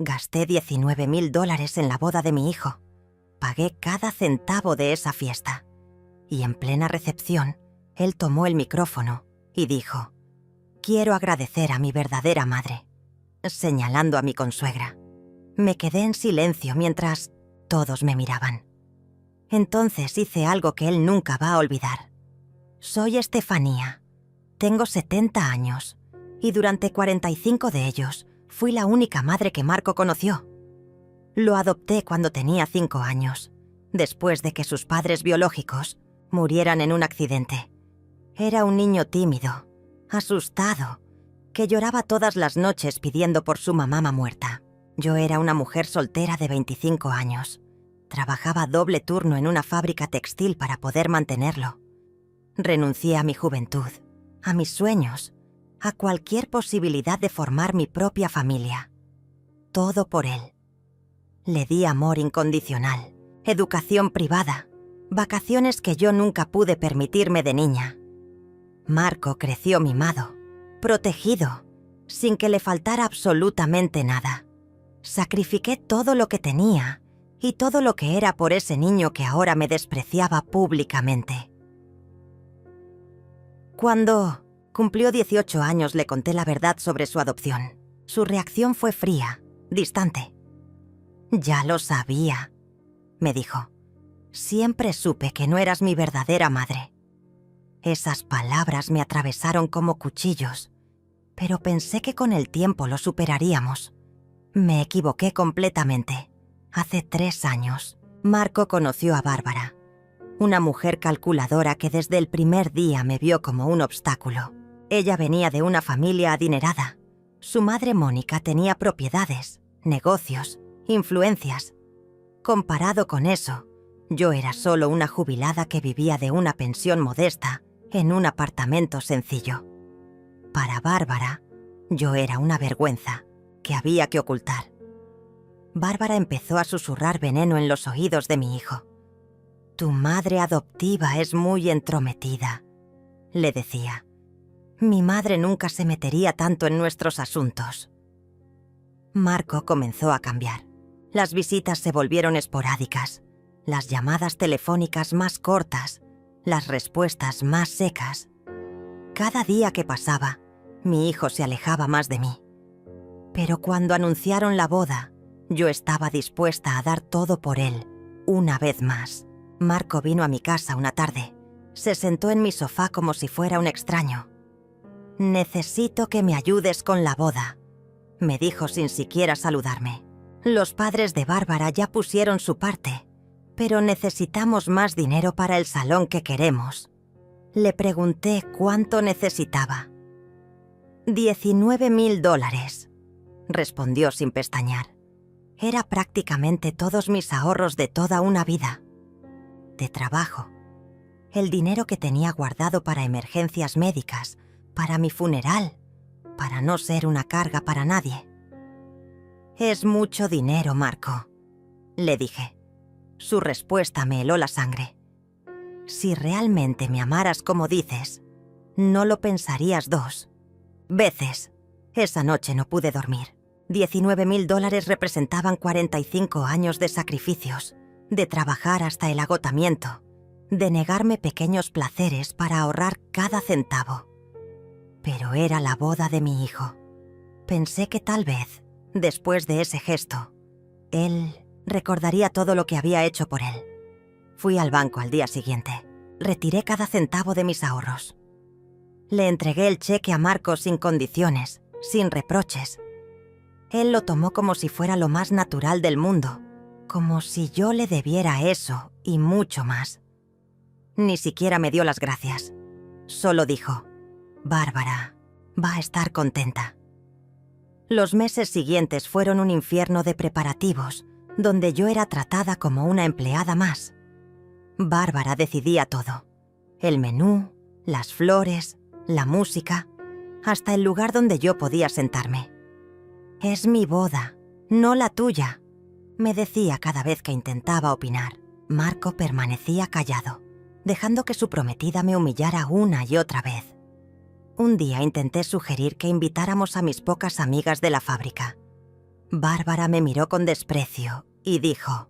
Gasté $19,000 en la boda de mi hijo. Pagué cada centavo de esa fiesta. Y en plena recepción, él tomó el micrófono y dijo: «Quiero agradecer a mi verdadera madre», señalando a mi consuegra. Me quedé en silencio mientras todos me miraban. Entonces hice algo que él nunca va a olvidar. Soy Estefanía. Tengo 70 años y durante 45 de ellos fui la única madre que Marco conoció. Lo adopté cuando tenía 5 años, después de que sus padres biológicos murieran en un accidente. Era un niño tímido, asustado, que lloraba todas las noches pidiendo por su mamá muerta. Yo era una mujer soltera de 25 años. Trabajaba doble turno en una fábrica textil para poder mantenerlo. Renuncié a mi juventud, a mis sueños, a cualquier posibilidad de formar mi propia familia. Todo por él. Le di amor incondicional, educación privada, vacaciones que yo nunca pude permitirme de niña. Marco creció mimado, protegido, sin que le faltara absolutamente nada. Sacrifiqué todo lo que tenía y todo lo que era por ese niño que ahora me despreciaba públicamente. Cuando cumplió 18 años le conté la verdad sobre su adopción. Su reacción fue fría, distante. «Ya lo sabía», me dijo. «Siempre supe que no eras mi verdadera madre». Esas palabras me atravesaron como cuchillos, pero pensé que con el tiempo lo superaríamos. Me equivoqué completamente. Hace 3 años, Marco conoció a Bárbara, una mujer calculadora que desde el primer día me vio como un obstáculo. Ella venía de una familia adinerada. Su madre Mónica tenía propiedades, negocios, influencias. Comparado con eso, yo era solo una jubilada que vivía de una pensión modesta en un apartamento sencillo. Para Bárbara, yo era una vergüenza que había que ocultar. Bárbara empezó a susurrar veneno en los oídos de mi hijo. «Tu madre adoptiva es muy entrometida», le decía. «Mi madre nunca se metería tanto en nuestros asuntos». Marco comenzó a cambiar. Las visitas se volvieron esporádicas, las llamadas telefónicas más cortas, las respuestas más secas. Cada día que pasaba, mi hijo se alejaba más de mí. Pero cuando anunciaron la boda, yo estaba dispuesta a dar todo por él, una vez más. Marco vino a mi casa una tarde. Se sentó en mi sofá como si fuera un extraño. «Necesito que me ayudes con la boda», me dijo sin siquiera saludarme. «Los padres de Bárbara ya pusieron su parte, pero necesitamos más dinero para el salón que queremos». Le pregunté cuánto necesitaba. $19,000, respondió sin pestañear. Era prácticamente todos mis ahorros de toda una vida. De trabajo. El dinero que tenía guardado para emergencias médicas, para mi funeral, para no ser una carga para nadie. «Es mucho dinero, Marco», le dije. Su respuesta me heló la sangre. «Si realmente me amaras como dices, no lo pensarías 2 veces». Esa noche no pude dormir. $19,000 representaban 45 años de sacrificios, de trabajar hasta el agotamiento, de negarme pequeños placeres para ahorrar cada centavo. Pero era la boda de mi hijo. Pensé que tal vez, después de ese gesto, él recordaría todo lo que había hecho por él. Fui al banco al día siguiente. Retiré cada centavo de mis ahorros. Le entregué el cheque a Marco sin condiciones, sin reproches. Él lo tomó como si fuera lo más natural del mundo, como si yo le debiera eso y mucho más. Ni siquiera me dio las gracias. Solo dijo: «Bárbara va a estar contenta». Los meses siguientes fueron un infierno de preparativos, donde yo era tratada como una empleada más. Bárbara decidía todo: el menú, las flores, la música, hasta el lugar donde yo podía sentarme. «Es mi boda, no la tuya», me decía cada vez que intentaba opinar. Marco permanecía callado, dejando que su prometida me humillara una y otra vez. Un día intenté sugerir que invitáramos a mis pocas amigas de la fábrica. Bárbara me miró con desprecio y dijo: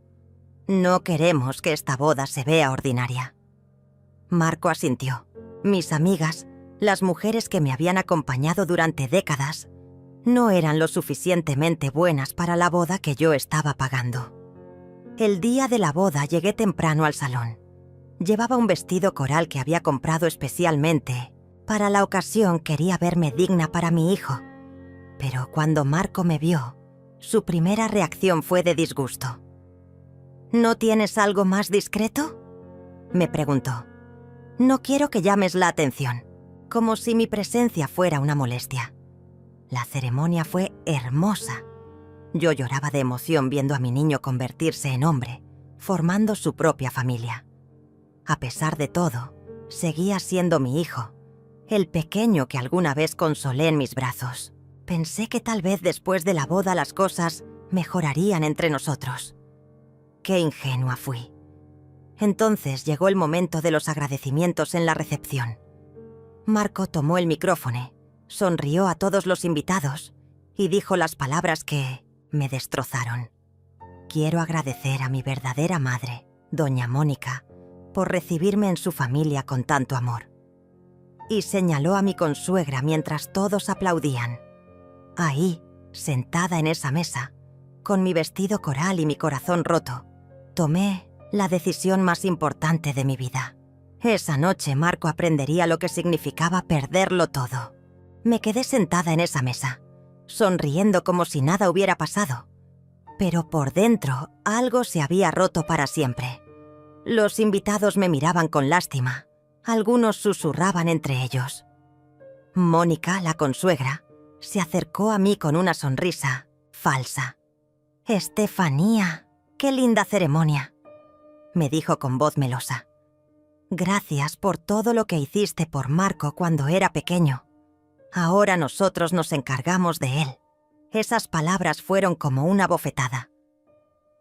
«No queremos que esta boda se vea ordinaria». Marco asintió. Mis amigas, las mujeres que me habían acompañado durante décadas, no eran lo suficientemente buenas para la boda que yo estaba pagando. El día de la boda llegué temprano al salón. Llevaba un vestido coral que había comprado especialmente. Para la ocasión quería verme digna para mi hijo. Pero cuando Marco me vio, su primera reacción fue de disgusto. «¿No tienes algo más discreto?», me preguntó. «No quiero que llames la atención», como si mi presencia fuera una molestia. La ceremonia fue hermosa. Yo lloraba de emoción viendo a mi niño convertirse en hombre, formando su propia familia. A pesar de todo, seguía siendo mi hijo, el pequeño que alguna vez consolé en mis brazos. Pensé que tal vez después de la boda las cosas mejorarían entre nosotros. Qué ingenua fui. Entonces llegó el momento de los agradecimientos en la recepción. Marco tomó el micrófono, sonrió a todos los invitados y dijo las palabras que me destrozaron. «Quiero agradecer a mi verdadera madre, doña Mónica, por recibirme en su familia con tanto amor». Y señaló a mi consuegra mientras todos aplaudían. Ahí, sentada en esa mesa, con mi vestido coral y mi corazón roto, tomé la decisión más importante de mi vida. Esa noche Marco aprendería lo que significaba perderlo todo. Me quedé sentada en esa mesa, sonriendo como si nada hubiera pasado. Pero por dentro algo se había roto para siempre. Los invitados me miraban con lástima. Algunos susurraban entre ellos. Mónica, la consuegra, se acercó a mí con una sonrisa falsa. «Estefanía, qué linda ceremonia», me dijo con voz melosa. «Gracias por todo lo que hiciste por Marco cuando era pequeño. Ahora nosotros nos encargamos de él». Esas palabras fueron como una bofetada.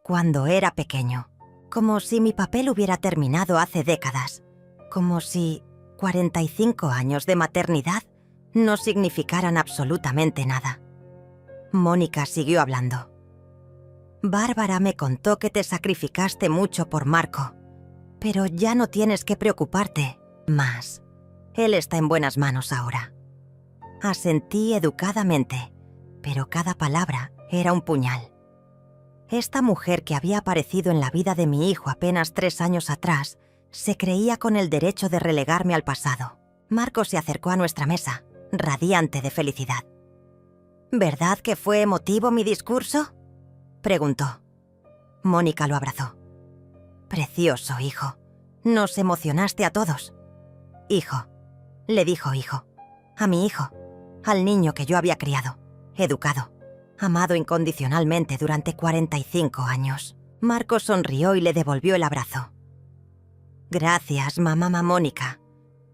Cuando era pequeño, como si mi papel hubiera terminado hace décadas, como si 45 años de maternidad no significaran absolutamente nada. Mónica siguió hablando. «Bárbara me contó que te sacrificaste mucho por Marco, pero ya no tienes que preocuparte más. Él está en buenas manos ahora». Asentí educadamente, pero cada palabra era un puñal. Esta mujer que había aparecido en la vida de mi hijo apenas 3 años atrás se creía con el derecho de relegarme al pasado. Marco se acercó a nuestra mesa, radiante de felicidad. «¿Verdad que fue emotivo mi discurso?», preguntó. Mónica lo abrazó. «Precioso, hijo. Nos emocionaste a todos». «Hijo», le dijo hijo, a mi hijo, al niño que yo había criado, educado, amado incondicionalmente durante 45 años. Marco sonrió y le devolvió el abrazo. «Gracias, mamá Mónica,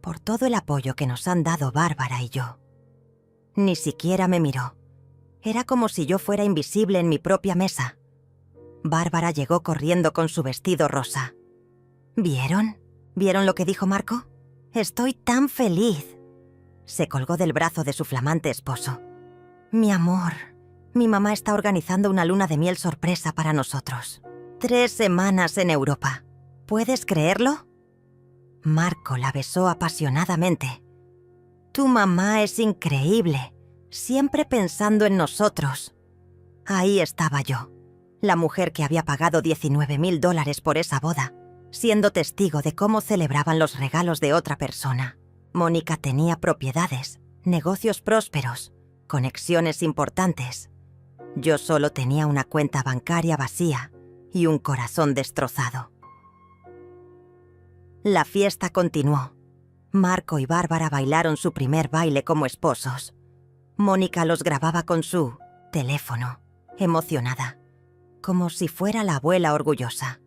por todo el apoyo que nos han dado Bárbara y yo». Ni siquiera me miró. Era como si yo fuera invisible en mi propia mesa. Bárbara llegó corriendo con su vestido rosa. ¿Vieron? ¿Vieron lo que dijo Marco? «Estoy tan feliz». Se colgó del brazo de su flamante esposo. «Mi amor, mi mamá está organizando una luna de miel sorpresa para nosotros. 3 semanas en Europa. ¿Puedes creerlo?». Marco la besó apasionadamente. «Tu mamá es increíble, siempre pensando en nosotros». Ahí estaba yo, la mujer que había pagado $19,000 por esa boda, siendo testigo de cómo celebraban los regalos de otra persona. Mónica tenía propiedades, negocios prósperos, conexiones importantes. Yo solo tenía una cuenta bancaria vacía y un corazón destrozado. La fiesta continuó. Marco y Bárbara bailaron su primer baile como esposos. Mónica los grababa con su teléfono, emocionada, como si fuera la abuela orgullosa.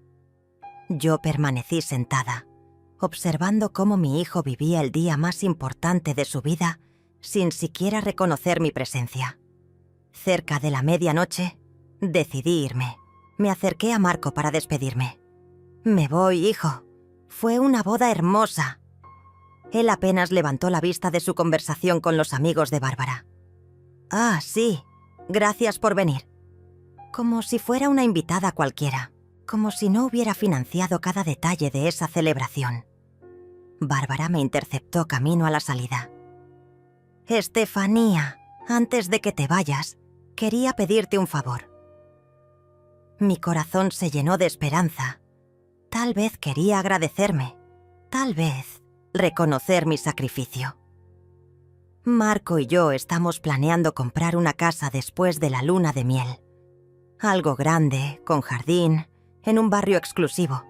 Yo permanecí sentada, observando cómo mi hijo vivía el día más importante de su vida sin siquiera reconocer mi presencia. Cerca de la medianoche, decidí irme. Me acerqué a Marco para despedirme. «Me voy, hijo. Fue una boda hermosa». Él apenas levantó la vista de su conversación con los amigos de Bárbara. «Ah, sí. Gracias por venir». como si fuera una invitada cualquiera, como si no hubiera financiado cada detalle de esa celebración. Bárbara me interceptó camino a la salida. «Estefanía, antes de que te vayas, quería pedirte un favor». Mi corazón se llenó de esperanza. Tal vez quería agradecerme, tal vez reconocer mi sacrificio. Marco y yo estamos planeando comprar una casa después de la luna de miel. Algo grande, con jardín, en un barrio exclusivo.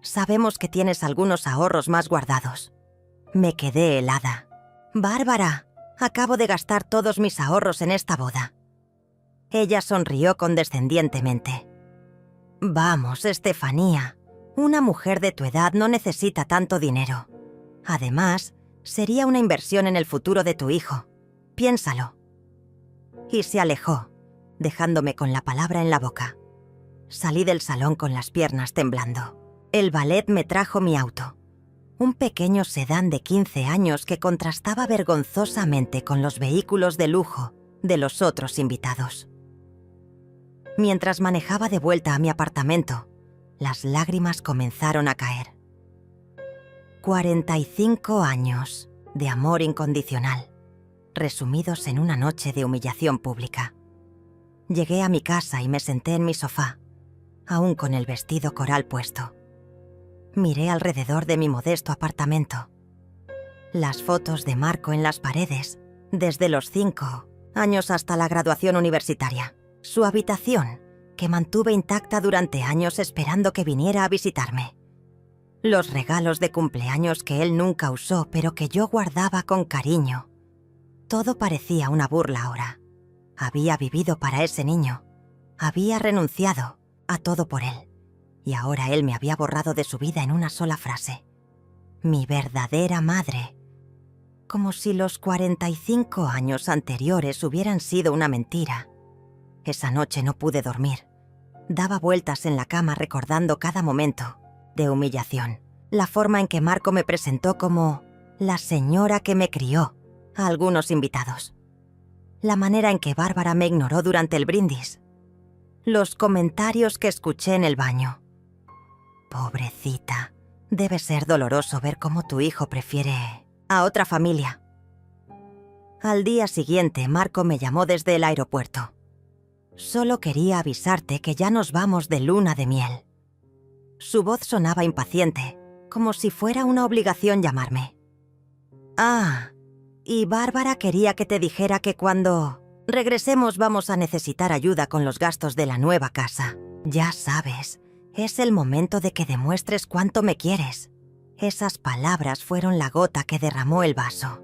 Sabemos que tienes algunos ahorros más guardados. Me quedé helada. «Bárbara, acabo de gastar todos mis ahorros en esta boda». Ella sonrió condescendientemente. «Vamos, Estefanía, una mujer de tu edad no necesita tanto dinero. Además, sería una inversión en el futuro de tu hijo. Piénsalo». Y se alejó, dejándome con la palabra en la boca. Salí del salón con las piernas temblando. El ballet me trajo mi auto. Un pequeño sedán de 15 años que contrastaba vergonzosamente con los vehículos de lujo de los otros invitados. Mientras manejaba de vuelta a mi apartamento, las lágrimas comenzaron a caer. 45 años de amor incondicional, resumidos en una noche de humillación pública. Llegué a mi casa y me senté en mi sofá, aún con el vestido coral puesto. Miré alrededor de mi modesto apartamento. Las fotos de Marco en las paredes, desde los 5 años hasta la graduación universitaria. Su habitación, que mantuve intacta durante años esperando que viniera a visitarme. Los regalos de cumpleaños que él nunca usó, pero que yo guardaba con cariño. Todo parecía una burla ahora. Había vivido para ese niño. Había renunciado a todo por él. Y ahora él me había borrado de su vida en una sola frase. Mi verdadera madre. Como si los 45 años anteriores hubieran sido una mentira. Esa noche no pude dormir. Daba vueltas en la cama recordando cada momento de humillación. La forma en que Marco me presentó como la señora que me crió a algunos invitados. La manera en que Bárbara me ignoró durante el brindis. Los comentarios que escuché en el baño. Pobrecita, debe ser doloroso ver cómo tu hijo prefiere a otra familia. Al día siguiente, Marco me llamó desde el aeropuerto. Solo quería avisarte que ya nos vamos de luna de miel. Su voz sonaba impaciente, como si fuera una obligación llamarme. Ah, y Bárbara quería que te dijera que cuando regresemos vamos a necesitar ayuda con los gastos de la nueva casa. Ya sabes, es el momento de que demuestres cuánto me quieres. Esas palabras fueron la gota que derramó el vaso.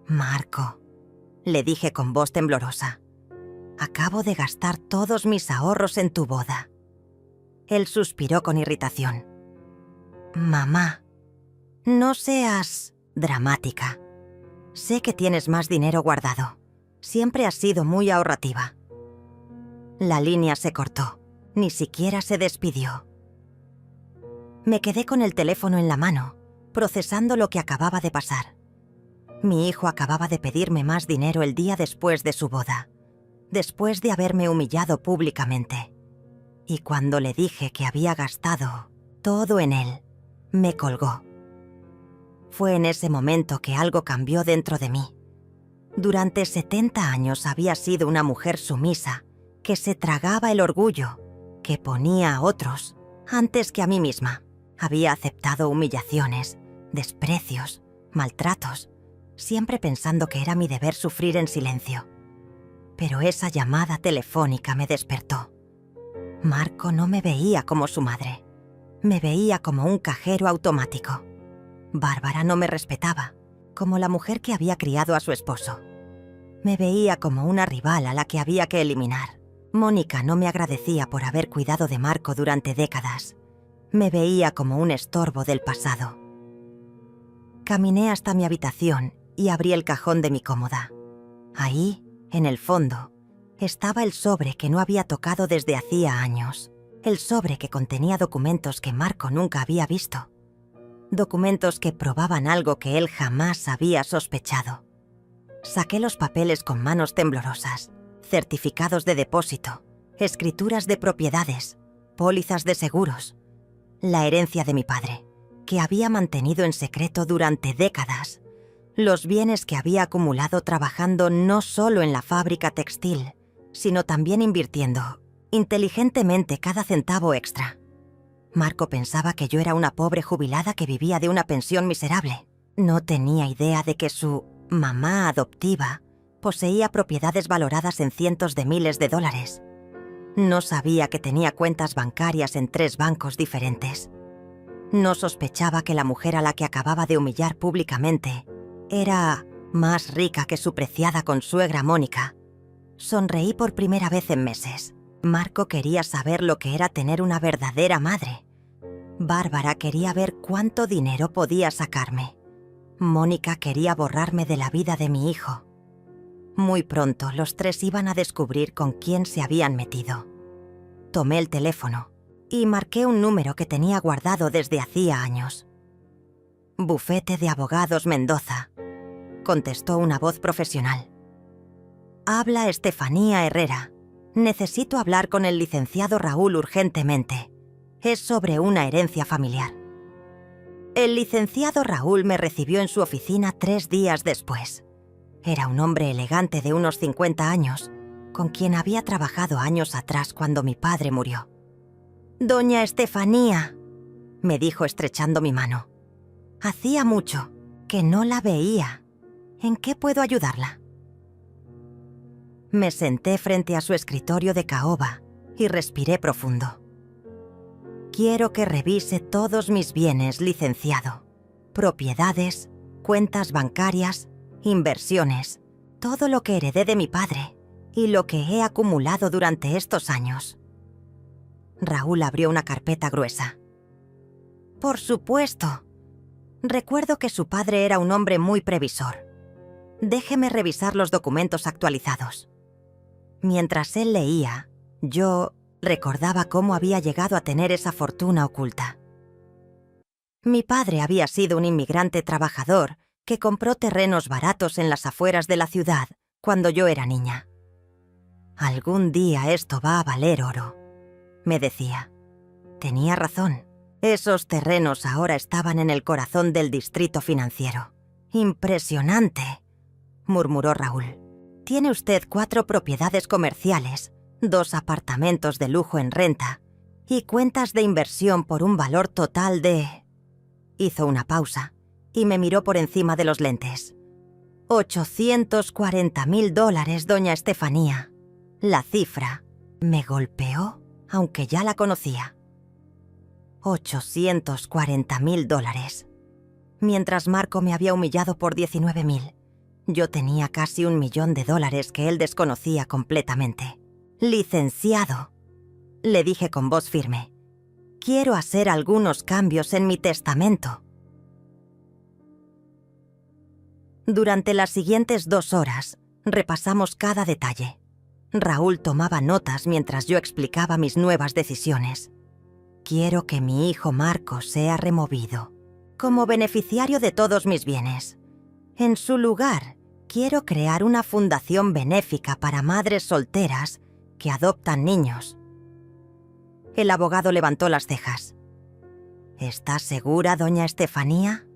Marco, le dije con voz temblorosa. Acabo de gastar todos mis ahorros en tu boda. Él suspiró con irritación. Mamá, no seas dramática. Sé que tienes más dinero guardado. Siempre has sido muy ahorrativa. La línea se cortó. Ni siquiera se despidió. Me quedé con el teléfono en la mano, procesando lo que acababa de pasar. Mi hijo acababa de pedirme más dinero el día después de su boda, después de haberme humillado públicamente. Y cuando le dije que había gastado todo en él, me colgó. Fue en ese momento que algo cambió dentro de mí. Durante 70 años había sido una mujer sumisa, que se tragaba el orgullo, que ponía a otros antes que a mí misma. Había aceptado humillaciones, desprecios, maltratos, siempre pensando que era mi deber sufrir en silencio. Pero esa llamada telefónica me despertó. Marco no me veía como su madre. Me veía como un cajero automático. Bárbara no me respetaba, como la mujer que había criado a su esposo. Me veía como una rival a la que había que eliminar. Mónica no me agradecía por haber cuidado de Marco durante décadas. Me veía como un estorbo del pasado. Caminé hasta mi habitación y abrí el cajón de mi cómoda. Ahí, en el fondo, estaba el sobre que no había tocado desde hacía años. El sobre que contenía documentos que Marco nunca había visto. Documentos que probaban algo que él jamás había sospechado. Saqué los papeles con manos temblorosas. Certificados de depósito, escrituras de propiedades, pólizas de seguros, la herencia de mi padre, que había mantenido en secreto durante décadas, los bienes que había acumulado trabajando no solo en la fábrica textil, sino también invirtiendo inteligentemente cada centavo extra. Marco pensaba que yo era una pobre jubilada que vivía de una pensión miserable. No tenía idea de que su mamá adoptiva poseía propiedades valoradas en cientos de miles de dólares. No sabía que tenía cuentas bancarias en 3 bancos diferentes. No sospechaba que la mujer a la que acababa de humillar públicamente era más rica que su preciada consuegra Mónica. Sonreí por primera vez en meses. Marco quería saber lo que era tener una verdadera madre. Bárbara quería ver cuánto dinero podía sacarme. Mónica quería borrarme de la vida de mi hijo. Muy pronto los 3 iban a descubrir con quién se habían metido. Tomé el teléfono y marqué un número que tenía guardado desde hacía años. «Bufete de Abogados Mendoza», contestó una voz profesional. «Habla Estefanía Herrera. Necesito hablar con el licenciado Raúl urgentemente. Es sobre una herencia familiar». El licenciado Raúl me recibió en su oficina 3 días después. Era un hombre elegante de unos 50 años, con quien había trabajado años atrás cuando mi padre murió. «Doña Estefanía», me dijo estrechando mi mano. «Hacía mucho que no la veía. ¿En qué puedo ayudarla?» Me senté frente a su escritorio de caoba y respiré profundo. «Quiero que revise todos mis bienes, licenciado. Propiedades, cuentas bancarias, inversiones, todo lo que heredé de mi padre y lo que he acumulado durante estos años». Raúl abrió una carpeta gruesa. «Por supuesto. Recuerdo que su padre era un hombre muy previsor. Déjeme revisar los documentos actualizados». Mientras él leía, yo recordaba cómo había llegado a tener esa fortuna oculta. Mi padre había sido un inmigrante trabajador que compró terrenos baratos en las afueras de la ciudad cuando yo era niña. «Algún día esto va a valer oro», me decía. Tenía razón. Esos terrenos ahora estaban en el corazón del distrito financiero. «Impresionante», murmuró Raúl. «Tiene usted 4 propiedades comerciales, 2 apartamentos de lujo en renta y cuentas de inversión por un valor total de...». Hizo una pausa y me miró por encima de los lentes. $840.000, doña Estefanía. La cifra me golpeó, aunque ya la conocía. $840.000. Mientras Marco me había humillado por 19.000, yo tenía casi $1 millón que él desconocía completamente. «Licenciado», le dije con voz firme, «quiero hacer algunos cambios en mi testamento». Durante las siguientes 2 horas, repasamos cada detalle. Raúl tomaba notas mientras yo explicaba mis nuevas decisiones. «Quiero que mi hijo Marco sea removido como beneficiario de todos mis bienes. En su lugar, quiero crear una fundación benéfica para madres solteras que adoptan niños». El abogado levantó las cejas. «¿Está segura, doña Estefanía?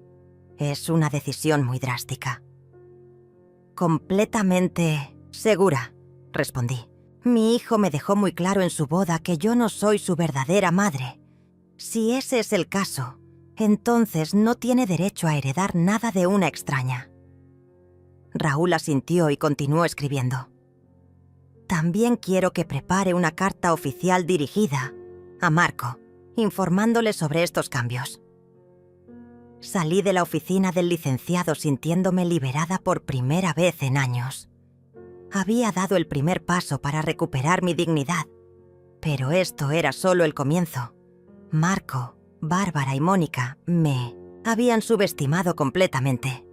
Es una decisión muy drástica». «Completamente segura», respondí. «Mi hijo me dejó muy claro en su boda que yo no soy su verdadera madre. Si ese es el caso, entonces no tiene derecho a heredar nada de una extraña». Raúl asintió y continuó escribiendo. «También quiero que prepare una carta oficial dirigida a Marco, informándole sobre estos cambios». Salí de la oficina del licenciado sintiéndome liberada por primera vez en años. Había dado el primer paso para recuperar mi dignidad, pero esto era solo el comienzo. Marco, Bárbara y Mónica me habían subestimado completamente.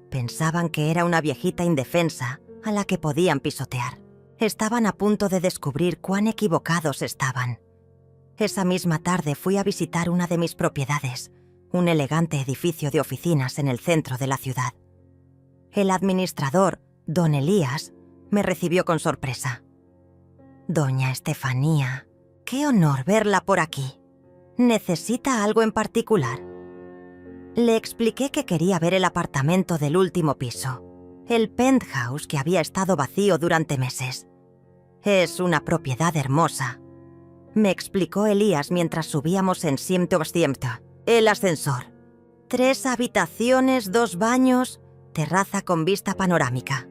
Pensaban que era una viejita indefensa a la que podían pisotear. Estaban a punto de descubrir cuán equivocados estaban. Esa misma tarde fui a visitar una de mis propiedades, un elegante edificio de oficinas en el centro de la ciudad. El administrador, don Elías, me recibió con sorpresa. Doña Estefanía, qué honor verla por aquí. ¿Necesita algo en particular? Le expliqué que quería ver el apartamento del último piso, el penthouse que había estado vacío durante meses. Es una propiedad hermosa, me explicó Elías mientras subíamos en el ascensor. 3 habitaciones, 2 baños, terraza con vista panorámica.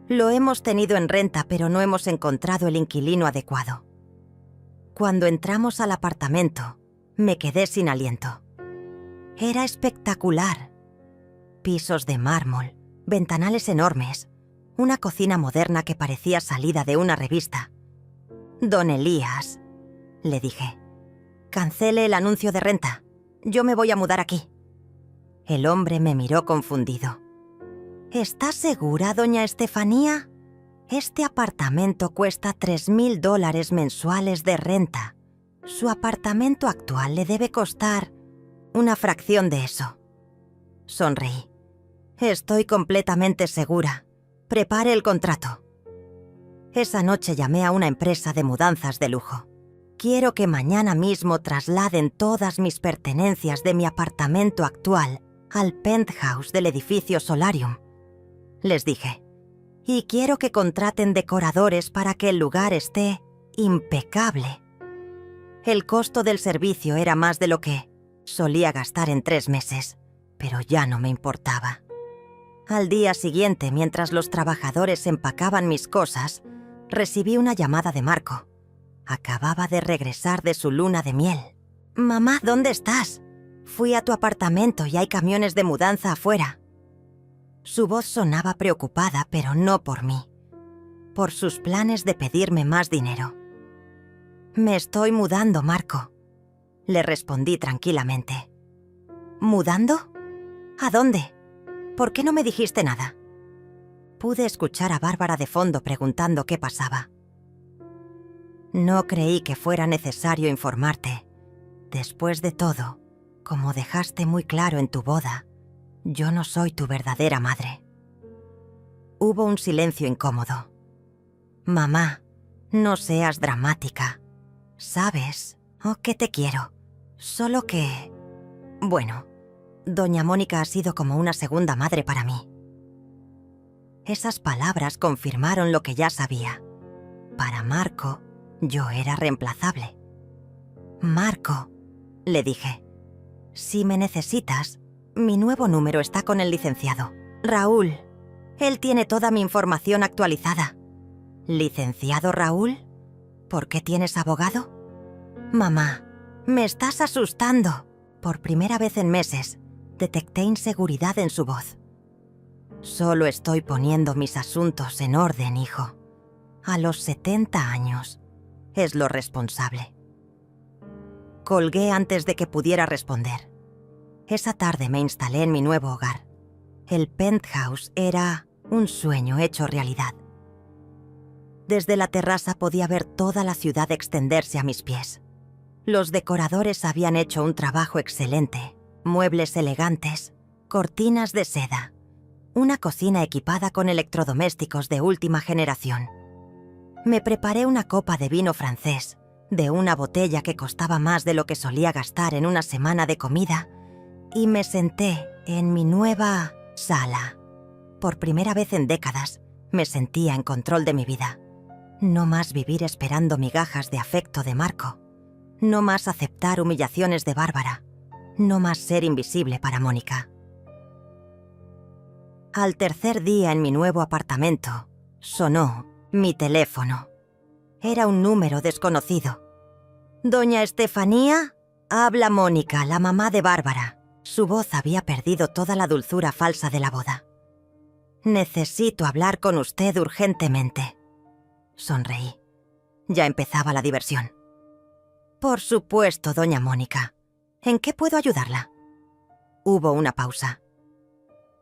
Lo hemos tenido en renta, pero no hemos encontrado el inquilino adecuado. Cuando entramos al apartamento, me quedé sin aliento. Era espectacular. Pisos de mármol, ventanales enormes, una cocina moderna que parecía salida de una revista. Don Elías, le dije, cancele el anuncio de renta. Yo me voy a mudar aquí. El hombre me miró confundido. ¿Está segura, doña Estefanía? Este apartamento cuesta $3,000 mensuales de renta. Su apartamento actual le debe costar una fracción de eso. Sonreí. Estoy completamente segura. Prepare el contrato. Esa noche llamé a una empresa de mudanzas de lujo. Quiero que mañana mismo trasladen todas mis pertenencias de mi apartamento actual al penthouse del edificio Solarium, les dije. Y quiero que contraten decoradores para que el lugar esté impecable. El costo del servicio era más de lo que solía gastar en 3 meses, pero ya no me importaba. Al día siguiente, mientras los trabajadores empacaban mis cosas, recibí una llamada de Marco. Acababa de regresar de su luna de miel. «Mamá, ¿dónde estás? Fui a tu apartamento y hay camiones de mudanza afuera». Su voz sonaba preocupada, pero no por mí. Por sus planes de pedirme más dinero. «Me estoy mudando, Marco», le respondí tranquilamente. «¿Mudando? ¿A dónde? ¿Por qué no me dijiste nada?» Pude escuchar a Bárbara de fondo preguntando qué pasaba. «No creí que fuera necesario informarte. Después de todo, como dejaste muy claro en tu boda, yo no soy tu verdadera madre». Hubo un silencio incómodo. «Mamá, no seas dramática. ¿Sabes? Que te quiero. Solo que... Bueno, doña Mónica ha sido como una segunda madre para mí». Esas palabras confirmaron lo que ya sabía. Para Marco, yo era reemplazable. «Marco», le dije, «si me necesitas, mi nuevo número está con el licenciado. Raúl. Él tiene toda mi información actualizada». «¿Licenciado Raúl? ¿Por qué tienes abogado?» «Mamá, me estás asustando». Por primera vez en meses, detecté inseguridad en su voz. «Solo estoy poniendo mis asuntos en orden, hijo. A los 70 años, es lo responsable». Colgué antes de que pudiera responder. Esa tarde me instalé en mi nuevo hogar. El penthouse era un sueño hecho realidad. Desde la terraza podía ver toda la ciudad extenderse a mis pies. Los decoradores habían hecho un trabajo excelente. Muebles elegantes, cortinas de seda, una cocina equipada con electrodomésticos de última generación. Me preparé una copa de vino francés, de una botella que costaba más de lo que solía gastar en una semana de comida, y me senté en mi nueva sala. Por primera vez en décadas, me sentía en control de mi vida. No más vivir esperando migajas de afecto de Marco. No más aceptar humillaciones de Bárbara. No más ser invisible para Mónica. Al tercer día en mi nuevo apartamento, sonó mi teléfono. Era un número desconocido. «Doña Estefanía, habla Mónica, la mamá de Bárbara». Su voz había perdido toda la dulzura falsa de la boda. «Necesito hablar con usted urgentemente». Sonreí. Ya empezaba la diversión. «Por supuesto, doña Mónica. ¿En qué puedo ayudarla?» Hubo una pausa.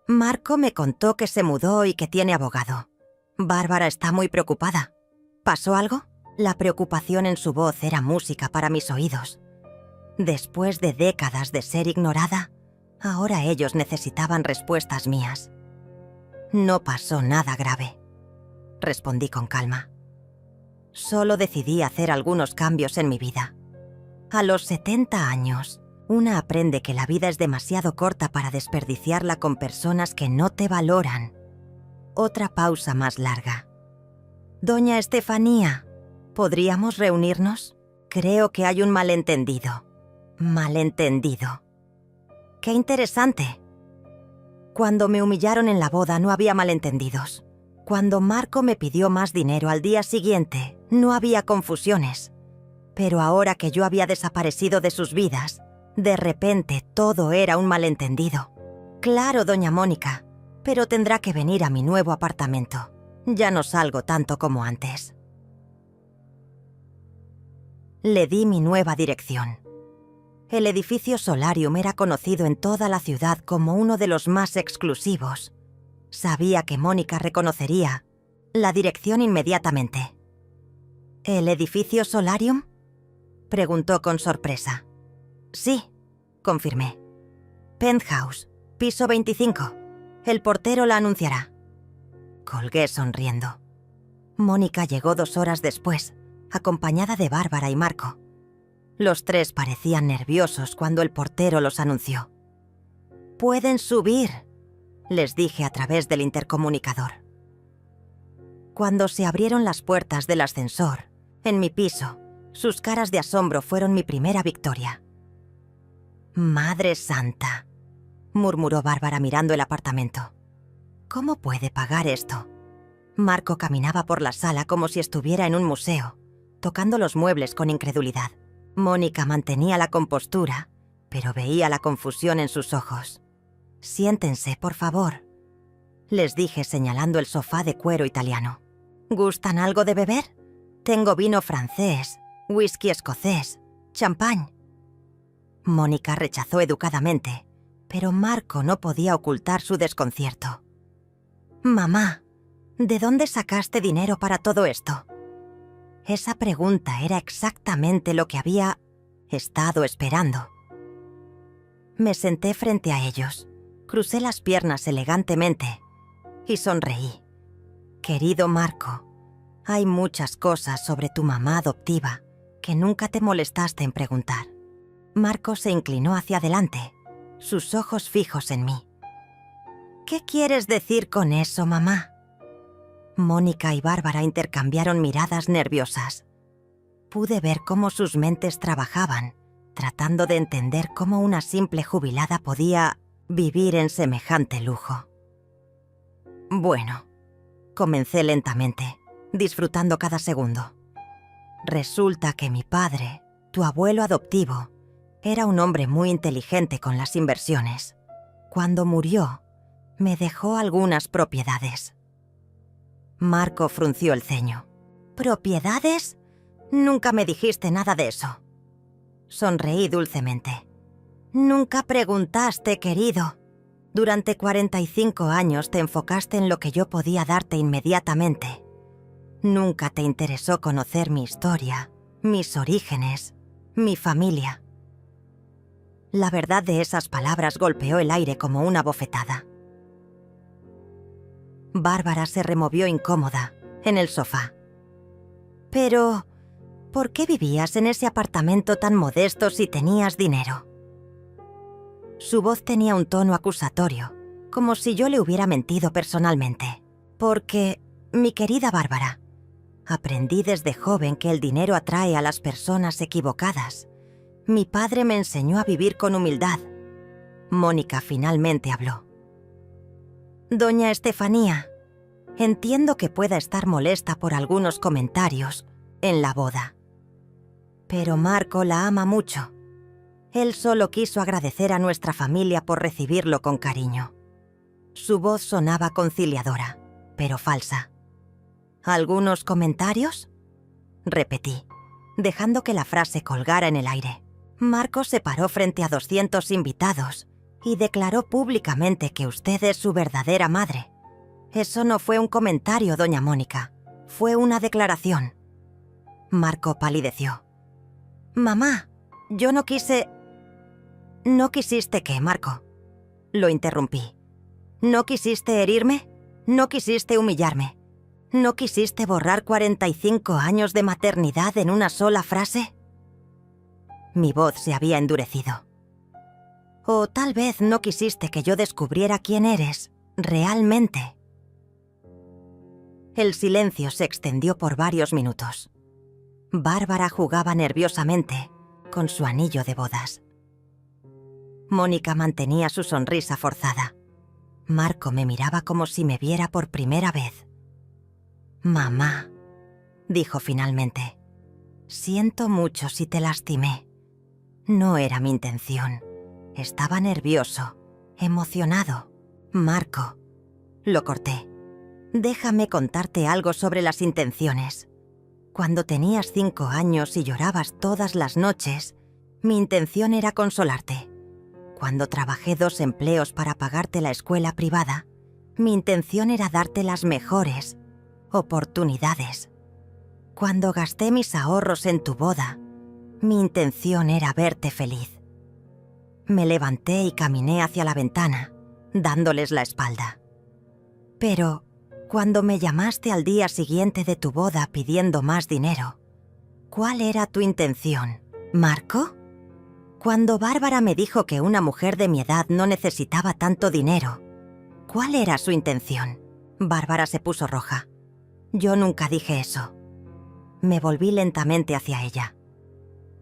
«Marco me contó que se mudó y que tiene abogado. Bárbara está muy preocupada. ¿Pasó algo?» La preocupación en su voz era música para mis oídos. Después de décadas de ser ignorada, ahora ellos necesitaban respuestas mías. «No pasó nada grave», respondí con calma. Solo decidí hacer algunos cambios en mi vida. A los 70 años, una aprende que la vida es demasiado corta para desperdiciarla con personas que no te valoran. Otra pausa más larga. Doña Estefanía, ¿podríamos reunirnos? Creo que hay un malentendido. Malentendido. ¡Qué interesante! Cuando me humillaron en la boda no había malentendidos. Cuando Marco me pidió más dinero al día siguiente, no había confusiones. Pero ahora que yo había desaparecido de sus vidas, de repente todo era un malentendido. Claro, doña Mónica, pero tendrá que venir a mi nuevo apartamento. Ya no salgo tanto como antes. Le di mi nueva dirección. El edificio Solarium era conocido en toda la ciudad como uno de los más exclusivos. Sabía que Mónica reconocería la dirección inmediatamente. ¿El edificio Solarium?, preguntó con sorpresa. Sí, confirmé. Penthouse, piso 25. El portero la anunciará. Colgué sonriendo. Mónica llegó 2 horas después, acompañada de Bárbara y Marco. Los 3 parecían nerviosos cuando el portero los anunció. «Pueden subir», les dije a través del intercomunicador. Cuando se abrieron las puertas del ascensor, en mi piso, sus caras de asombro fueron mi primera victoria. «Madre Santa», murmuró Bárbara mirando el apartamento. «¿Cómo puede pagar esto?» Marco caminaba por la sala como si estuviera en un museo, tocando los muebles con incredulidad. Mónica mantenía la compostura, pero veía la confusión en sus ojos. «Siéntense, por favor», les dije señalando el sofá de cuero italiano. «¿Gustan algo de beber? Tengo vino francés, whisky escocés, champán». Mónica rechazó educadamente, pero Marco no podía ocultar su desconcierto. «Mamá, ¿de dónde sacaste dinero para todo esto?» Esa pregunta era exactamente lo que había estado esperando. Me senté frente a ellos, crucé las piernas elegantemente y sonreí. «Querido Marco, hay muchas cosas sobre tu mamá adoptiva que nunca te molestaste en preguntar». Marco se inclinó hacia adelante, sus ojos fijos en mí. «¿Qué quieres decir con eso, mamá?» Mónica y Bárbara intercambiaron miradas nerviosas. Pude ver cómo sus mentes trabajaban, tratando de entender cómo una simple jubilada podía vivir en semejante lujo. «Bueno», comencé lentamente, disfrutando cada segundo. «Resulta que mi padre, tu abuelo adoptivo, era un hombre muy inteligente con las inversiones. Cuando murió, me dejó algunas propiedades». Marco frunció el ceño. «¿Propiedades? Nunca me dijiste nada de eso». Sonreí dulcemente. «Nunca preguntaste, querido. Durante 45 años te enfocaste en lo que yo podía darte inmediatamente. Nunca te interesó conocer mi historia, mis orígenes, mi familia». La verdad de esas palabras golpeó el aire como una bofetada. Bárbara se removió incómoda, en el sofá. «Pero, ¿por qué vivías en ese apartamento tan modesto si tenías dinero?» Su voz tenía un tono acusatorio, como si yo le hubiera mentido personalmente. «Porque, mi querida Bárbara, aprendí desde joven que el dinero atrae a las personas equivocadas. Mi padre me enseñó a vivir con humildad». Mónica finalmente habló. «Doña Estefanía, entiendo que pueda estar molesta por algunos comentarios en la boda. Pero Marco la ama mucho. Él solo quiso agradecer a nuestra familia por recibirlo con cariño». Su voz sonaba conciliadora, pero falsa. «¿Algunos comentarios?», repetí, dejando que la frase colgara en el aire. «Marco se paró frente a 200 invitados y declaró públicamente que usted es su verdadera madre. Eso no fue un comentario, doña Mónica. Fue una declaración». Marco palideció. «Mamá, yo no quise...» «¿No quisiste qué, Marco?», lo interrumpí. «¿No quisiste herirme? ¿No quisiste humillarme? ¿No quisiste borrar 45 años de maternidad en una sola frase? Mi voz se había endurecido. O tal vez no quisiste que yo descubriera quién eres, realmente. El silencio se extendió por varios minutos. Bárbara jugaba nerviosamente con su anillo de bodas. Mónica mantenía su sonrisa forzada. Marco me miraba como si me viera por primera vez. «Mamá», dijo finalmente, «siento mucho si te lastimé. No era mi intención. Estaba nervioso, emocionado. Marco». Lo corté. «Déjame contarte algo sobre las intenciones. Cuando tenías 5 años y llorabas todas las noches, mi intención era consolarte. Cuando trabajé 2 empleos para pagarte la escuela privada, mi intención era darte las mejores oportunidades. Cuando gasté mis ahorros en tu boda, mi intención era verte feliz». Me levanté y caminé hacia la ventana, dándoles la espalda. «Pero cuando me llamaste al día siguiente de tu boda pidiendo más dinero, ¿cuál era tu intención, Marco? Cuando Bárbara me dijo que una mujer de mi edad no necesitaba tanto dinero, ¿cuál era su intención?» Bárbara se puso roja. «Yo nunca dije eso». Me volví lentamente hacia ella.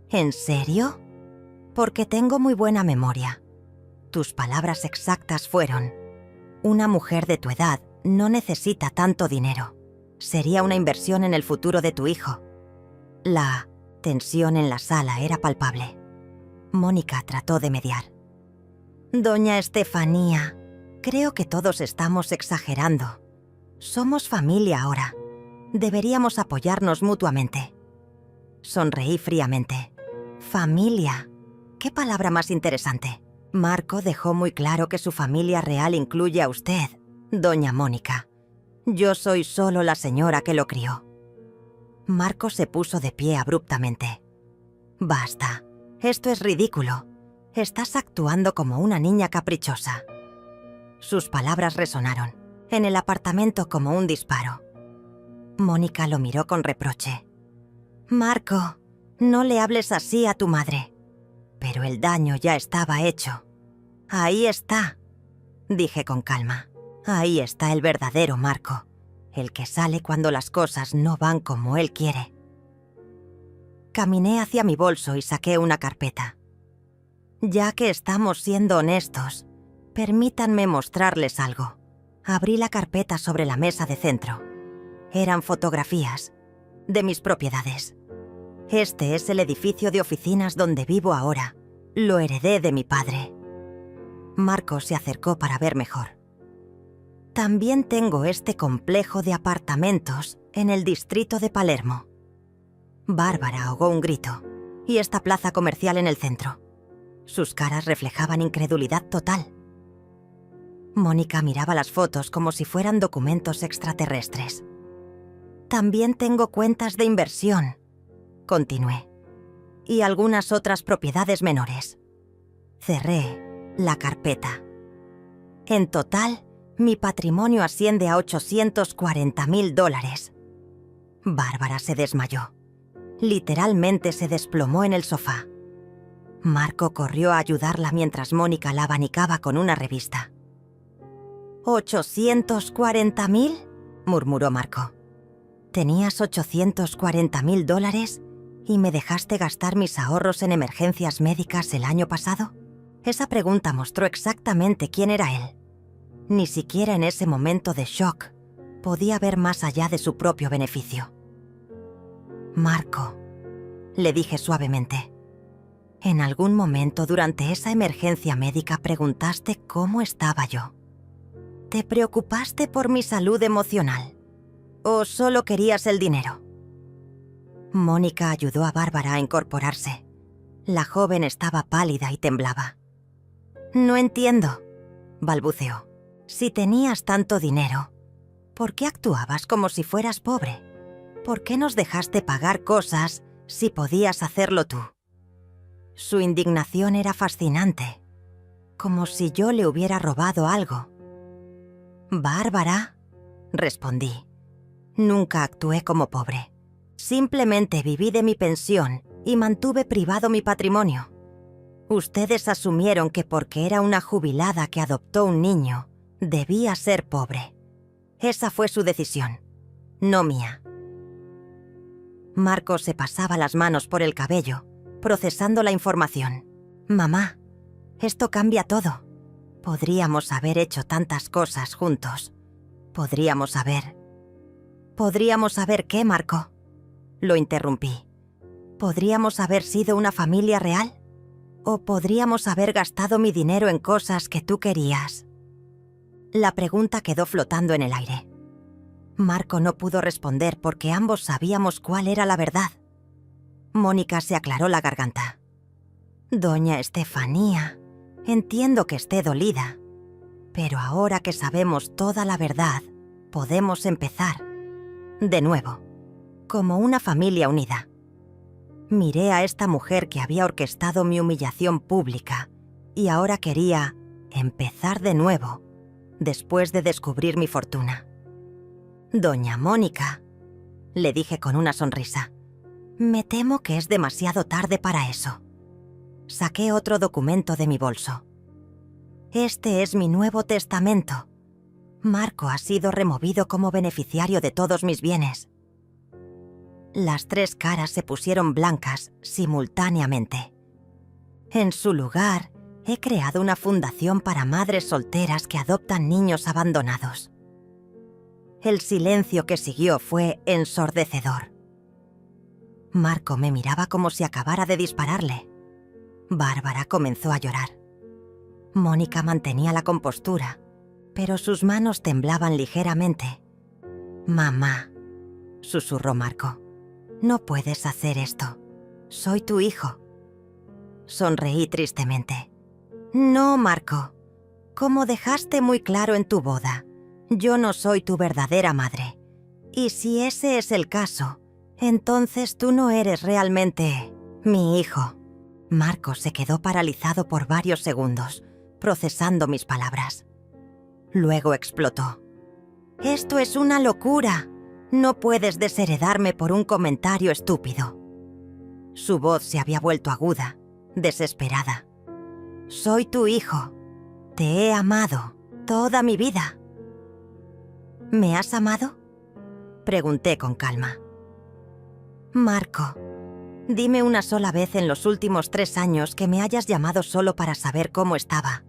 «¿En serio? Porque tengo muy buena memoria. Tus palabras exactas fueron: una mujer de tu edad no necesita tanto dinero. Sería una inversión en el futuro de tu hijo». La tensión en la sala era palpable. Mónica trató de mediar. «Doña Estefanía, creo que todos estamos exagerando. Somos familia ahora. Deberíamos apoyarnos mutuamente». Sonreí fríamente. «Familia. ¿Qué palabra más interesante?» Marco dejó muy claro que su familia real incluye a usted, doña Mónica. Yo soy solo la señora que lo crió. Marco se puso de pie abruptamente. «Basta. Esto es ridículo. Estás actuando como una niña caprichosa». Sus palabras resonaron en el apartamento como un disparo. Mónica lo miró con reproche. «Marco, no le hables así a tu madre». Pero el daño ya estaba hecho. «Ahí está», dije con calma. «Ahí está el verdadero Marco, el que sale cuando las cosas no van como él quiere». Caminé hacia mi bolso y saqué una carpeta. «Ya que estamos siendo honestos, permítanme mostrarles algo». Abrí la carpeta sobre la mesa de centro. Eran fotografías de mis propiedades. «Este es el edificio de oficinas donde vivo ahora. Lo heredé de mi padre». Marco se acercó para ver mejor. «También tengo este complejo de apartamentos en el distrito de Palermo». Bárbara ahogó un grito. «Y esta plaza comercial en el centro». Sus caras reflejaban incredulidad total. Mónica miraba las fotos como si fueran documentos extraterrestres. «También tengo cuentas de inversión», continué, «y algunas otras propiedades menores». Cerré la carpeta. «En total, mi patrimonio asciende a $840,000. Bárbara se desmayó. Literalmente se desplomó en el sofá. Marco corrió a ayudarla mientras Mónica la abanicaba con una revista. «¿840,000?» murmuró Marco. «¿Tenías $840,000 y me dejaste gastar mis ahorros en emergencias médicas el año pasado?» Esa pregunta mostró exactamente quién era él. Ni siquiera en ese momento de shock podía ver más allá de su propio beneficio. «Marco», le dije suavemente, «en algún momento durante esa emergencia médica preguntaste cómo estaba yo. ¿Te preocupaste por mi salud emocional? ¿O solo querías el dinero?» Mónica ayudó a Bárbara a incorporarse. La joven estaba pálida y temblaba. «No entiendo», balbuceó. «Si tenías tanto dinero, ¿por qué actuabas como si fueras pobre? ¿Por qué nos dejaste pagar cosas si podías hacerlo tú?» Su indignación era fascinante, como si yo le hubiera robado algo. «Bárbara», respondí, Nunca actué como pobre. Simplemente viví de mi pensión y mantuve privado mi patrimonio. Ustedes asumieron que porque era una jubilada que adoptó un niño, debía ser pobre. Esa fue su decisión, no mía. Marco se pasaba las manos por el cabello, procesando la información. Mamá, esto cambia todo. Podríamos haber hecho tantas cosas juntos. ¿Podríamos haber qué, Marco? Lo interrumpí. ¿Podríamos haber sido una familia real? ¿O podríamos haber gastado mi dinero en cosas que tú querías? La pregunta quedó flotando en el aire. Marco no pudo responder porque ambos sabíamos cuál era la verdad. Mónica se aclaró la garganta. Doña Estefanía, entiendo que esté dolida, pero ahora que sabemos toda la verdad, podemos empezar, de nuevo, como una familia unida. Miré a esta mujer que había orquestado mi humillación pública y ahora quería empezar de nuevo, después de descubrir mi fortuna. Doña Mónica, le dije con una sonrisa, me temo que es demasiado tarde para eso. Saqué otro documento de mi bolso. Este es mi nuevo testamento. Marco ha sido removido como beneficiario de todos mis bienes. Las 3 caras se pusieron blancas simultáneamente. En su lugar, he creado una fundación para madres solteras que adoptan niños abandonados. El silencio que siguió fue ensordecedor. Marco me miraba como si acabara de dispararle. Bárbara comenzó a llorar. Mónica mantenía la compostura, pero sus manos temblaban ligeramente. «Mamá», susurró Marco, «no puedes hacer esto. Soy tu hijo». Sonreí tristemente. «No, Marco. Como dejaste muy claro en tu boda, yo no soy tu verdadera madre. Y si ese es el caso, entonces tú no eres realmente mi hijo». Marco se quedó paralizado por varios segundos, procesando mis palabras. Luego explotó. «Esto es una locura. No puedes desheredarme por un comentario estúpido». Su voz se había vuelto aguda, desesperada. «Soy tu hijo. Te he amado toda mi vida». «¿Me has amado?», pregunté con calma. «Marco, dime una sola vez en los últimos 3 años que me hayas llamado solo para saber cómo estaba.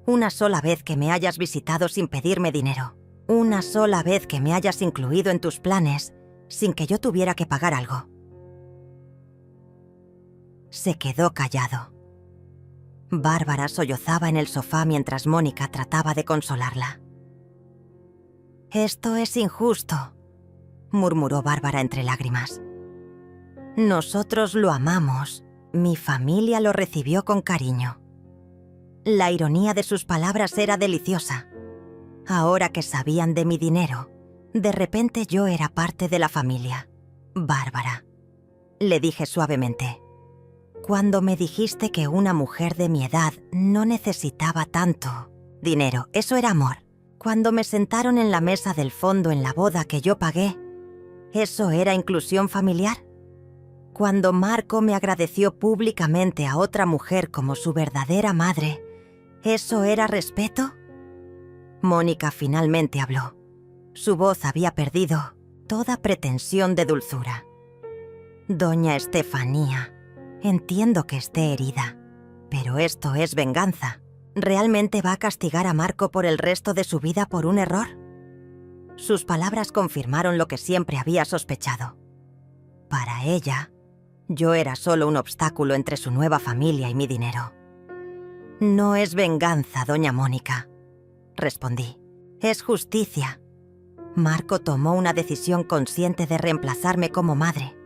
Una sola vez que me hayas visitado sin pedirme dinero. Una sola vez que me hayas incluido en tus planes sin que yo tuviera que pagar algo». Se quedó callado. Bárbara sollozaba en el sofá mientras Mónica trataba de consolarla. «Esto es injusto», murmuró Bárbara entre lágrimas. «Nosotros lo amamos. Mi familia lo recibió con cariño». La ironía de sus palabras era deliciosa. Ahora que sabían de mi dinero, de repente yo era parte de la familia. «Bárbara», le dije suavemente, «cuando me dijiste que una mujer de mi edad no necesitaba tanto dinero, eso era amor. Cuando me sentaron en la mesa del fondo en la boda que yo pagué, ¿eso era inclusión familiar? Cuando Marco me agradeció públicamente a otra mujer como su verdadera madre, ¿eso era respeto?». Mónica finalmente habló. Su voz había perdido toda pretensión de dulzura. «Doña Estefanía, entiendo que esté herida, pero esto es venganza. ¿Realmente va a castigar a Marco por el resto de su vida por un error?». Sus palabras confirmaron lo que siempre había sospechado. Para ella, yo era solo un obstáculo entre su nueva familia y mi dinero. «No es venganza, doña Mónica», respondí. «Es justicia. Marco tomó una decisión consciente de reemplazarme como madre.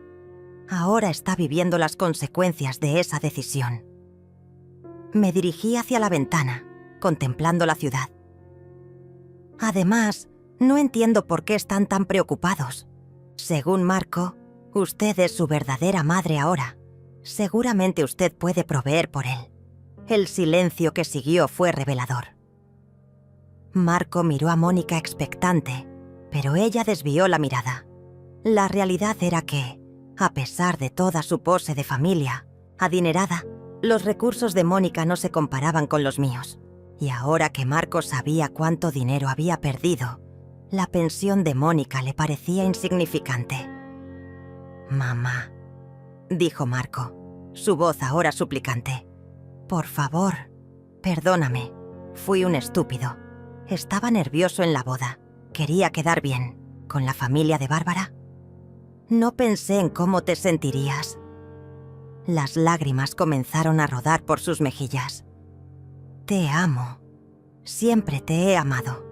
Ahora está viviendo las consecuencias de esa decisión». Me dirigí hacia la ventana, contemplando la ciudad. «Además, no entiendo por qué están tan preocupados. Según Marco, usted es su verdadera madre ahora. Seguramente usted puede proveer por él». El silencio que siguió fue revelador. Marco miró a Mónica expectante, pero ella desvió la mirada. La realidad era que, a pesar de toda su pose de familia, adinerada, los recursos de Mónica no se comparaban con los míos. Y ahora que Marco sabía cuánto dinero había perdido, la pensión de Mónica le parecía insignificante. «Mamá», dijo Marco, su voz ahora suplicante. «Por favor, perdóname. Fui un estúpido. Estaba nervioso en la boda. Quería quedar bien. ¿Con la familia de Bárbara? No pensé en cómo te sentirías». Las lágrimas comenzaron a rodar por sus mejillas. «Te amo. Siempre te he amado.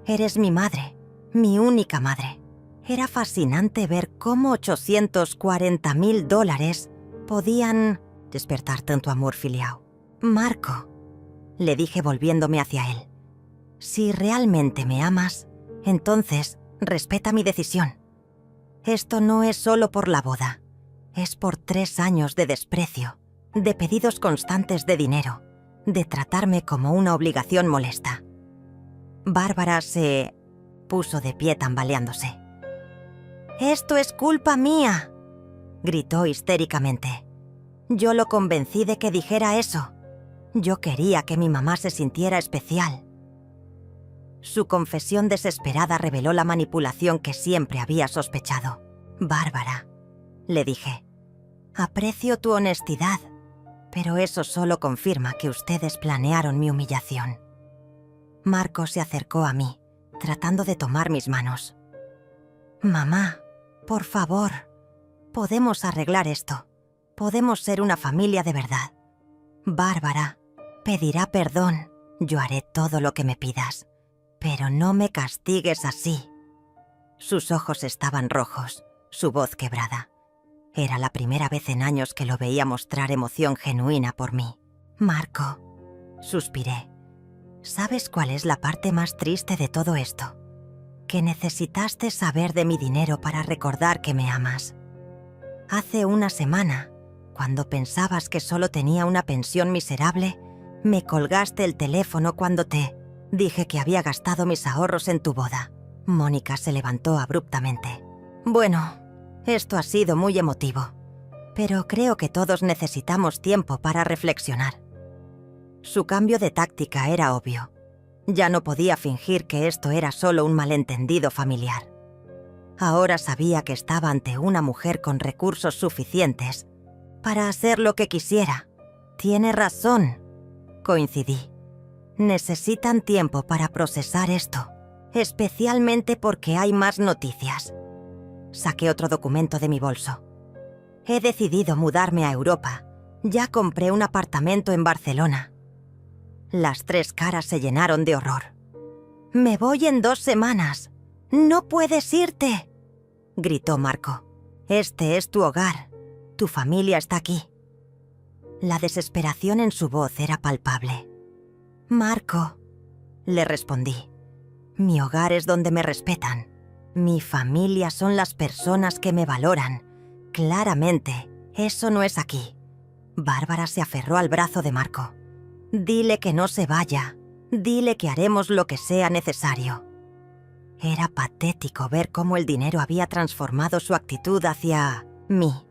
Eres mi madre, mi única madre». Era fascinante ver cómo $840.000 podían despertar tanto amor filial. «Marco», le dije volviéndome hacia él, «si realmente me amas, entonces respeta mi decisión. Esto no es solo por la boda, es por 3 años de desprecio, de pedidos constantes de dinero, de tratarme como una obligación molesta». Bárbara se puso de pie tambaleándose. «Esto es culpa mía», gritó histéricamente. «Yo lo convencí de que dijera eso. Yo quería que mi mamá se sintiera especial». Su confesión desesperada reveló la manipulación que siempre había sospechado. «Bárbara», le dije, «aprecio tu honestidad, pero eso solo confirma que ustedes planearon mi humillación». Marco se acercó a mí, tratando de tomar mis manos. «Mamá, por favor, podemos arreglar esto. Podemos ser una familia de verdad. Bárbara pedirá perdón. Yo haré todo lo que me pidas. Pero no me castigues así». Sus ojos estaban rojos, su voz quebrada. Era la primera vez en años que lo veía mostrar emoción genuina por mí. «Marco», suspiré, «¿sabes cuál es la parte más triste de todo esto? Que necesitaste saber de mi dinero para recordar que me amas. Hace una semana, cuando pensabas que solo tenía una pensión miserable, me colgaste el teléfono cuando te dije que había gastado mis ahorros en tu boda». Mónica se levantó abruptamente. «Bueno, esto ha sido muy emotivo, pero creo que todos necesitamos tiempo para reflexionar». Su cambio de táctica era obvio. Ya no podía fingir que esto era solo un malentendido familiar. Ahora sabía que estaba ante una mujer con recursos suficientes para hacer lo que quisiera. «Tiene razón», coincidí. «Necesitan tiempo para procesar esto, especialmente porque hay más noticias». Saqué otro documento de mi bolso. «He decidido mudarme a Europa. Ya compré un apartamento en Barcelona». Las 3 caras se llenaron de horror. «Me voy en 2 semanas. No puedes irte», gritó Marco. «Este es tu hogar. Tu familia está aquí». La desesperación en su voz era palpable. «Marco», le respondí, «mi hogar es donde me respetan. Mi familia son las personas que me valoran. Claramente, eso no es aquí». Bárbara se aferró al brazo de Marco. «Dile que no se vaya. Dile que haremos lo que sea necesario». Era patético ver cómo el dinero había transformado su actitud hacia mí.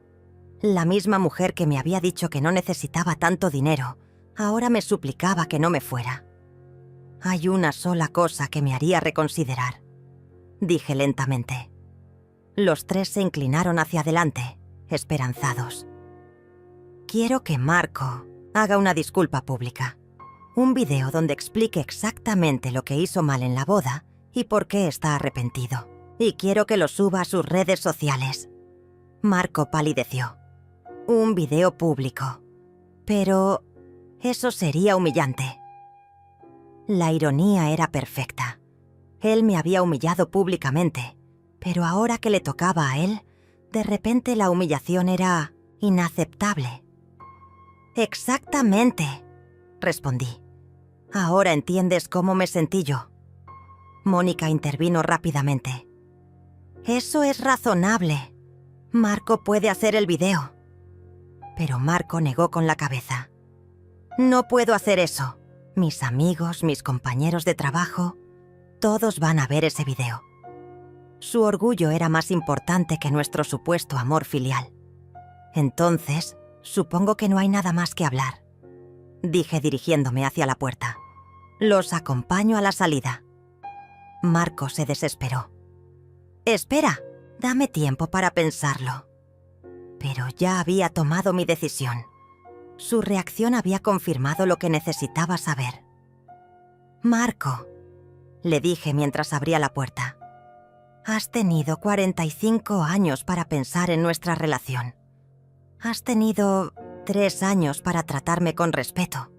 La misma mujer que me había dicho que no necesitaba tanto dinero, ahora me suplicaba que no me fuera. «Hay una sola cosa que me haría reconsiderar», dije lentamente. Los 3 se inclinaron hacia adelante, esperanzados. «Quiero que Marco haga una disculpa pública. Un video donde explique exactamente lo que hizo mal en la boda y por qué está arrepentido. Y quiero que lo suba a sus redes sociales». Marco palideció. «Un video público. Pero eso sería humillante». La ironía era perfecta. Él me había humillado públicamente, pero ahora que le tocaba a él, de repente la humillación era inaceptable. «Exactamente», respondí. «Ahora entiendes cómo me sentí yo». Mónica intervino rápidamente. «Eso es razonable. Marco puede hacer el video». Pero Marco negó con la cabeza. «No puedo hacer eso. Mis amigos, mis compañeros de trabajo, todos van a ver ese video». Su orgullo era más importante que nuestro supuesto amor filial. Entonces, supongo que no hay nada más que hablar, dije dirigiéndome hacia la puerta. Los acompaño a la salida. Marco se desesperó. Espera, dame tiempo para pensarlo. Pero ya había tomado mi decisión. Su reacción había confirmado lo que necesitaba saber. Marco, le dije mientras abría la puerta. Has tenido 45 años para pensar en nuestra relación. Has tenido 3 años para tratarme con respeto.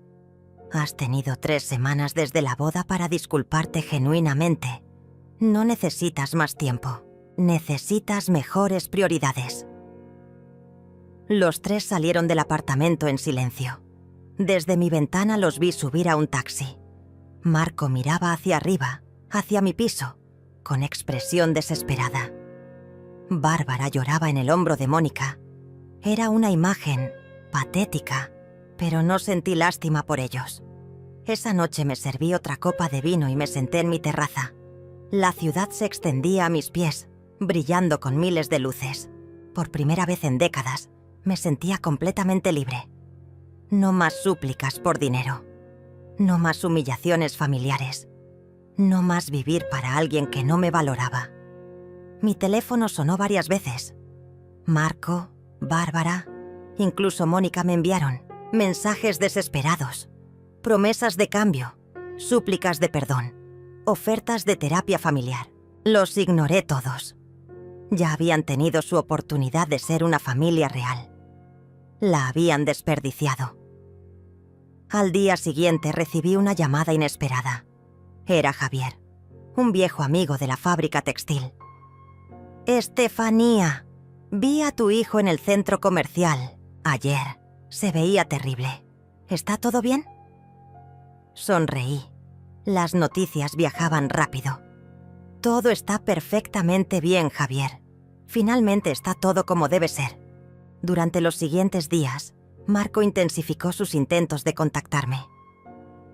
Has tenido 3 semanas desde la boda para disculparte genuinamente. No necesitas más tiempo. Necesitas mejores prioridades. Los 3 salieron del apartamento en silencio. Desde mi ventana los vi subir a un taxi. Marco miraba hacia arriba, hacia mi piso, con expresión desesperada. Bárbara lloraba en el hombro de Mónica. Era una imagen patética, pero no sentí lástima por ellos. Esa noche me serví otra copa de vino y me senté en mi terraza. La ciudad se extendía a mis pies, brillando con miles de luces. Por primera vez en décadas, me sentía completamente libre. No más súplicas por dinero. No más humillaciones familiares. No más vivir para alguien que no me valoraba. Mi teléfono sonó varias veces. Marco, Bárbara, incluso Mónica me enviaron mensajes desesperados, promesas de cambio, súplicas de perdón, ofertas de terapia familiar. Los ignoré todos. Ya habían tenido su oportunidad de ser una familia real. La habían desperdiciado. Al día siguiente recibí una llamada inesperada. Era Javier, un viejo amigo de la fábrica textil. Estefanía, vi a tu hijo en el centro comercial ayer. Se veía terrible. ¿Está todo bien? Sonreí. Las noticias viajaban rápido. Todo está perfectamente bien, Javier. Finalmente está todo como debe ser. Durante los siguientes días, Marco intensificó sus intentos de contactarme.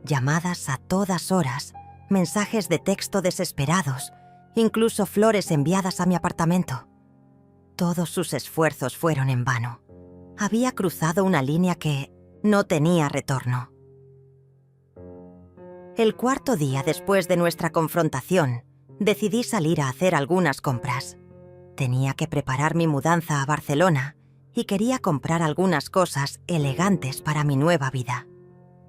Llamadas a todas horas, mensajes de texto desesperados, incluso flores enviadas a mi apartamento. Todos sus esfuerzos fueron en vano. Había cruzado una línea que no tenía retorno. El cuarto día después de nuestra confrontación, decidí salir a hacer algunas compras. Tenía que preparar mi mudanza a Barcelona y quería comprar algunas cosas elegantes para mi nueva vida.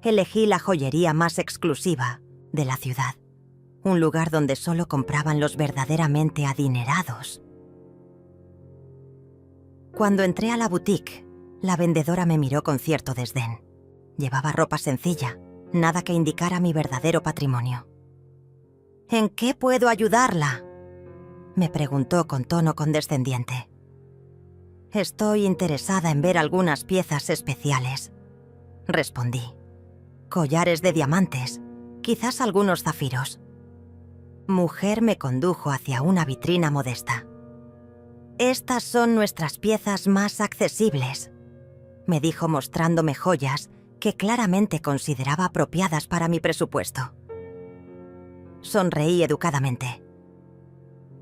Elegí la joyería más exclusiva de la ciudad, un lugar donde solo compraban los verdaderamente adinerados. Cuando entré a la boutique, la vendedora me miró con cierto desdén. Llevaba ropa sencilla, nada que indicara mi verdadero patrimonio. ¿En qué puedo ayudarla?, me preguntó con tono condescendiente. Estoy interesada en ver algunas piezas especiales, respondí. Collares de diamantes, quizás algunos zafiros. Mujer me condujo hacia una vitrina modesta. Estas son nuestras piezas más accesibles, me dijo mostrándome joyas que claramente consideraba apropiadas para mi presupuesto. Sonreí educadamente.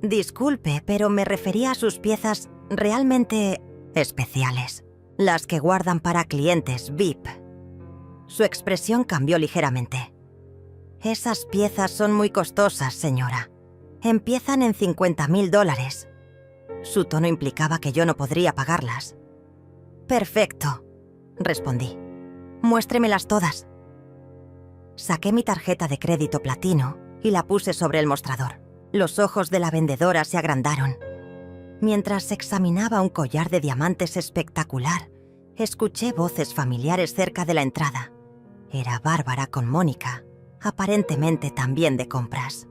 Disculpe, pero me refería a sus piezas realmente especiales, las que guardan para clientes VIP. Su expresión cambió ligeramente. Esas piezas son muy costosas, señora. Empiezan en $50,000. Su tono implicaba que yo no podría pagarlas. Perfecto, respondí. Muéstremelas todas. Saqué mi tarjeta de crédito platino y la puse sobre el mostrador. Los ojos de la vendedora se agrandaron. Mientras examinaba un collar de diamantes espectacular, escuché voces familiares cerca de la entrada. Era Bárbara con Mónica, aparentemente también de compras.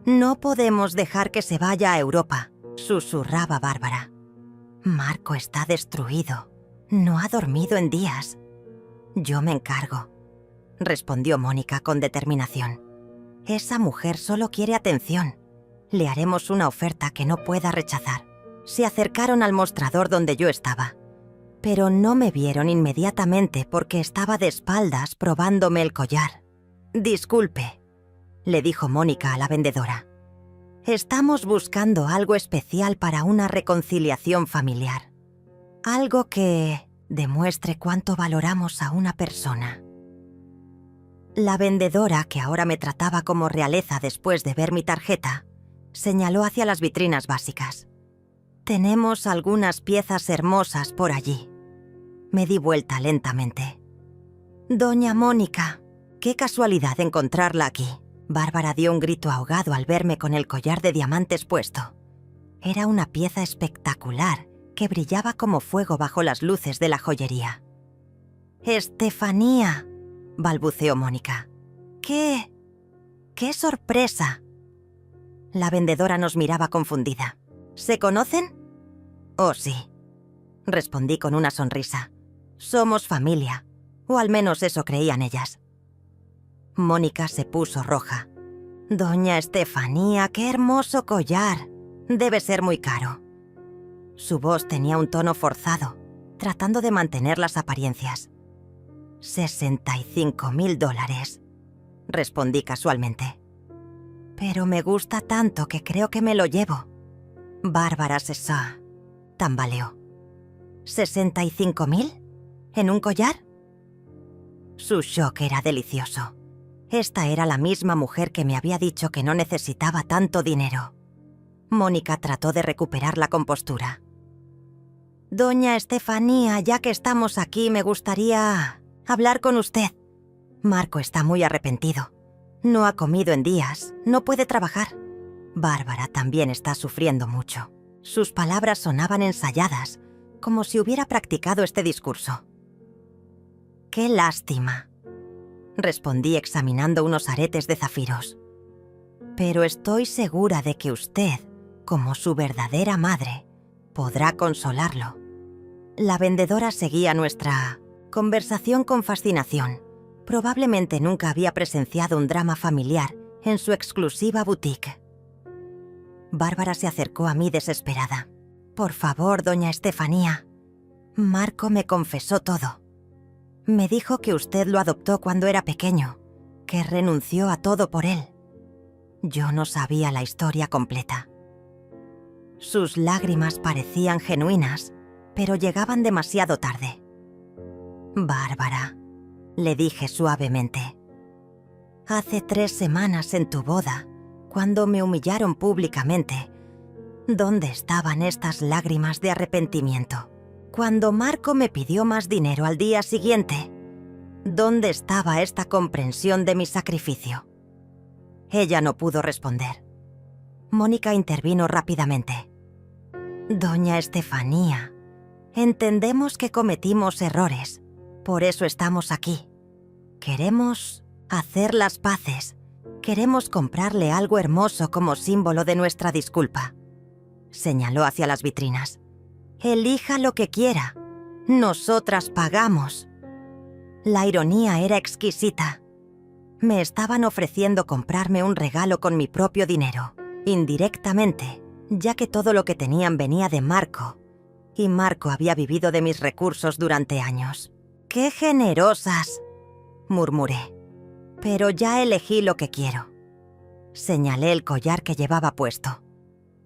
No podemos dejar que se vaya a Europa, susurraba Bárbara. Marco está destruido. No ha dormido en días. Yo me encargo, respondió Mónica con determinación. Esa mujer solo quiere atención. Le haremos una oferta que no pueda rechazar. Se acercaron al mostrador donde yo estaba, pero no me vieron inmediatamente porque estaba de espaldas probándome el collar. Disculpe, le dijo Mónica a la vendedora. Estamos buscando algo especial para una reconciliación familiar. Algo que demuestre cuánto valoramos a una persona. La vendedora, que ahora me trataba como realeza después de ver mi tarjeta, señaló hacia las vitrinas básicas. Tenemos algunas piezas hermosas por allí. Me di vuelta lentamente. Doña Mónica, qué casualidad encontrarla aquí. Bárbara dio un grito ahogado al verme con el collar de diamantes puesto. Era una pieza espectacular que brillaba como fuego bajo las luces de la joyería. «Estefanía», balbuceó Mónica. «¡Qué sorpresa!». La vendedora nos miraba confundida. «¿Se conocen?» «Oh, sí», respondí con una sonrisa. «Somos familia, o al menos eso creían ellas». Mónica se puso roja. «Doña Estefanía, qué hermoso collar. Debe ser muy caro». Su voz tenía un tono forzado, tratando de mantener las apariencias. $65.000, respondí casualmente. «Pero me gusta tanto que creo que me lo llevo». Bárbara tambaleó. ¿$65.000? ¿En un collar? Su shock era delicioso. Esta era la misma mujer que me había dicho que no necesitaba tanto dinero. Mónica trató de recuperar la compostura. «Doña Estefanía, ya que estamos aquí, me gustaría hablar con usted. Marco está muy arrepentido. No ha comido en días, no puede trabajar. Bárbara también está sufriendo mucho». Sus palabras sonaban ensayadas, como si hubiera practicado este discurso. «Qué lástima», respondí examinando unos aretes de zafiros. «Pero estoy segura de que usted, como su verdadera madre, podrá consolarlo». La vendedora seguía nuestra conversación con fascinación. Probablemente nunca había presenciado un drama familiar en su exclusiva boutique. Bárbara se acercó a mí desesperada. «Por favor, doña Estefanía. Marco me confesó todo. Me dijo que usted lo adoptó cuando era pequeño, que renunció a todo por él. Yo no sabía la historia completa». Sus lágrimas parecían genuinas, pero llegaban demasiado tarde. «Bárbara», le dije suavemente, «hace 3 semanas en tu boda, cuando me humillaron públicamente, ¿dónde estaban estas lágrimas de arrepentimiento? Cuando Marco me pidió más dinero al día siguiente, ¿dónde estaba esta comprensión de mi sacrificio?». Ella no pudo responder. Mónica intervino rápidamente. «Doña Estefanía, entendemos que cometimos errores, por eso estamos aquí. Queremos hacer las paces, queremos comprarle algo hermoso como símbolo de nuestra disculpa». Señaló hacia las vitrinas. «Elija lo que quiera, nosotras pagamos». La ironía era exquisita. Me estaban ofreciendo comprarme un regalo con mi propio dinero, indirectamente, ya que todo lo que tenían venía de Marco, y Marco había vivido de mis recursos durante años. «¡Qué generosas!», murmuré. «Pero ya elegí lo que quiero». Señalé el collar que llevaba puesto.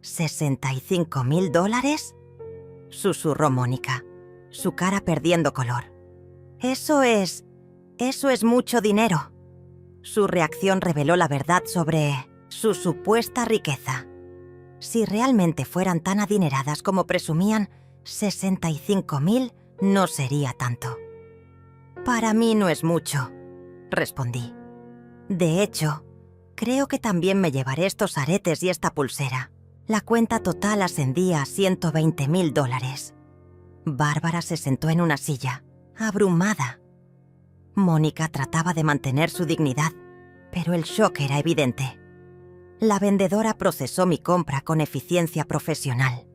$65.000, susurró Mónica, su cara perdiendo color. Eso es mucho dinero». Su reacción reveló la verdad sobre su supuesta riqueza. Si realmente fueran tan adineradas como presumían, 65.000 no sería tanto. «Para mí no es mucho», respondí. «De hecho, creo que también me llevaré estos aretes y esta pulsera». La cuenta total ascendía a $120.000. Bárbara se sentó en una silla, abrumada. Mónica trataba de mantener su dignidad, pero el shock era evidente. La vendedora procesó mi compra con eficiencia profesional.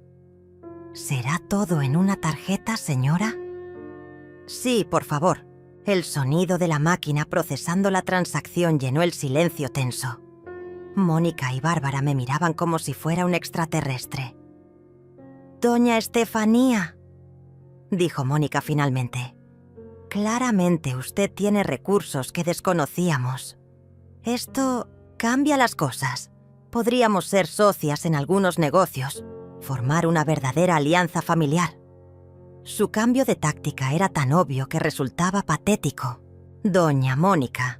«¿Será todo en una tarjeta, señora?» «Sí, por favor». El sonido de la máquina procesando la transacción llenó el silencio tenso. Mónica y Bárbara me miraban como si fuera un extraterrestre. «Doña Estefanía», dijo Mónica finalmente, «claramente usted tiene recursos que desconocíamos. Esto cambia las cosas. Podríamos ser socias en algunos negocios, formar una verdadera alianza familiar. Su cambio de táctica era tan obvio que resultaba patético. Doña Mónica,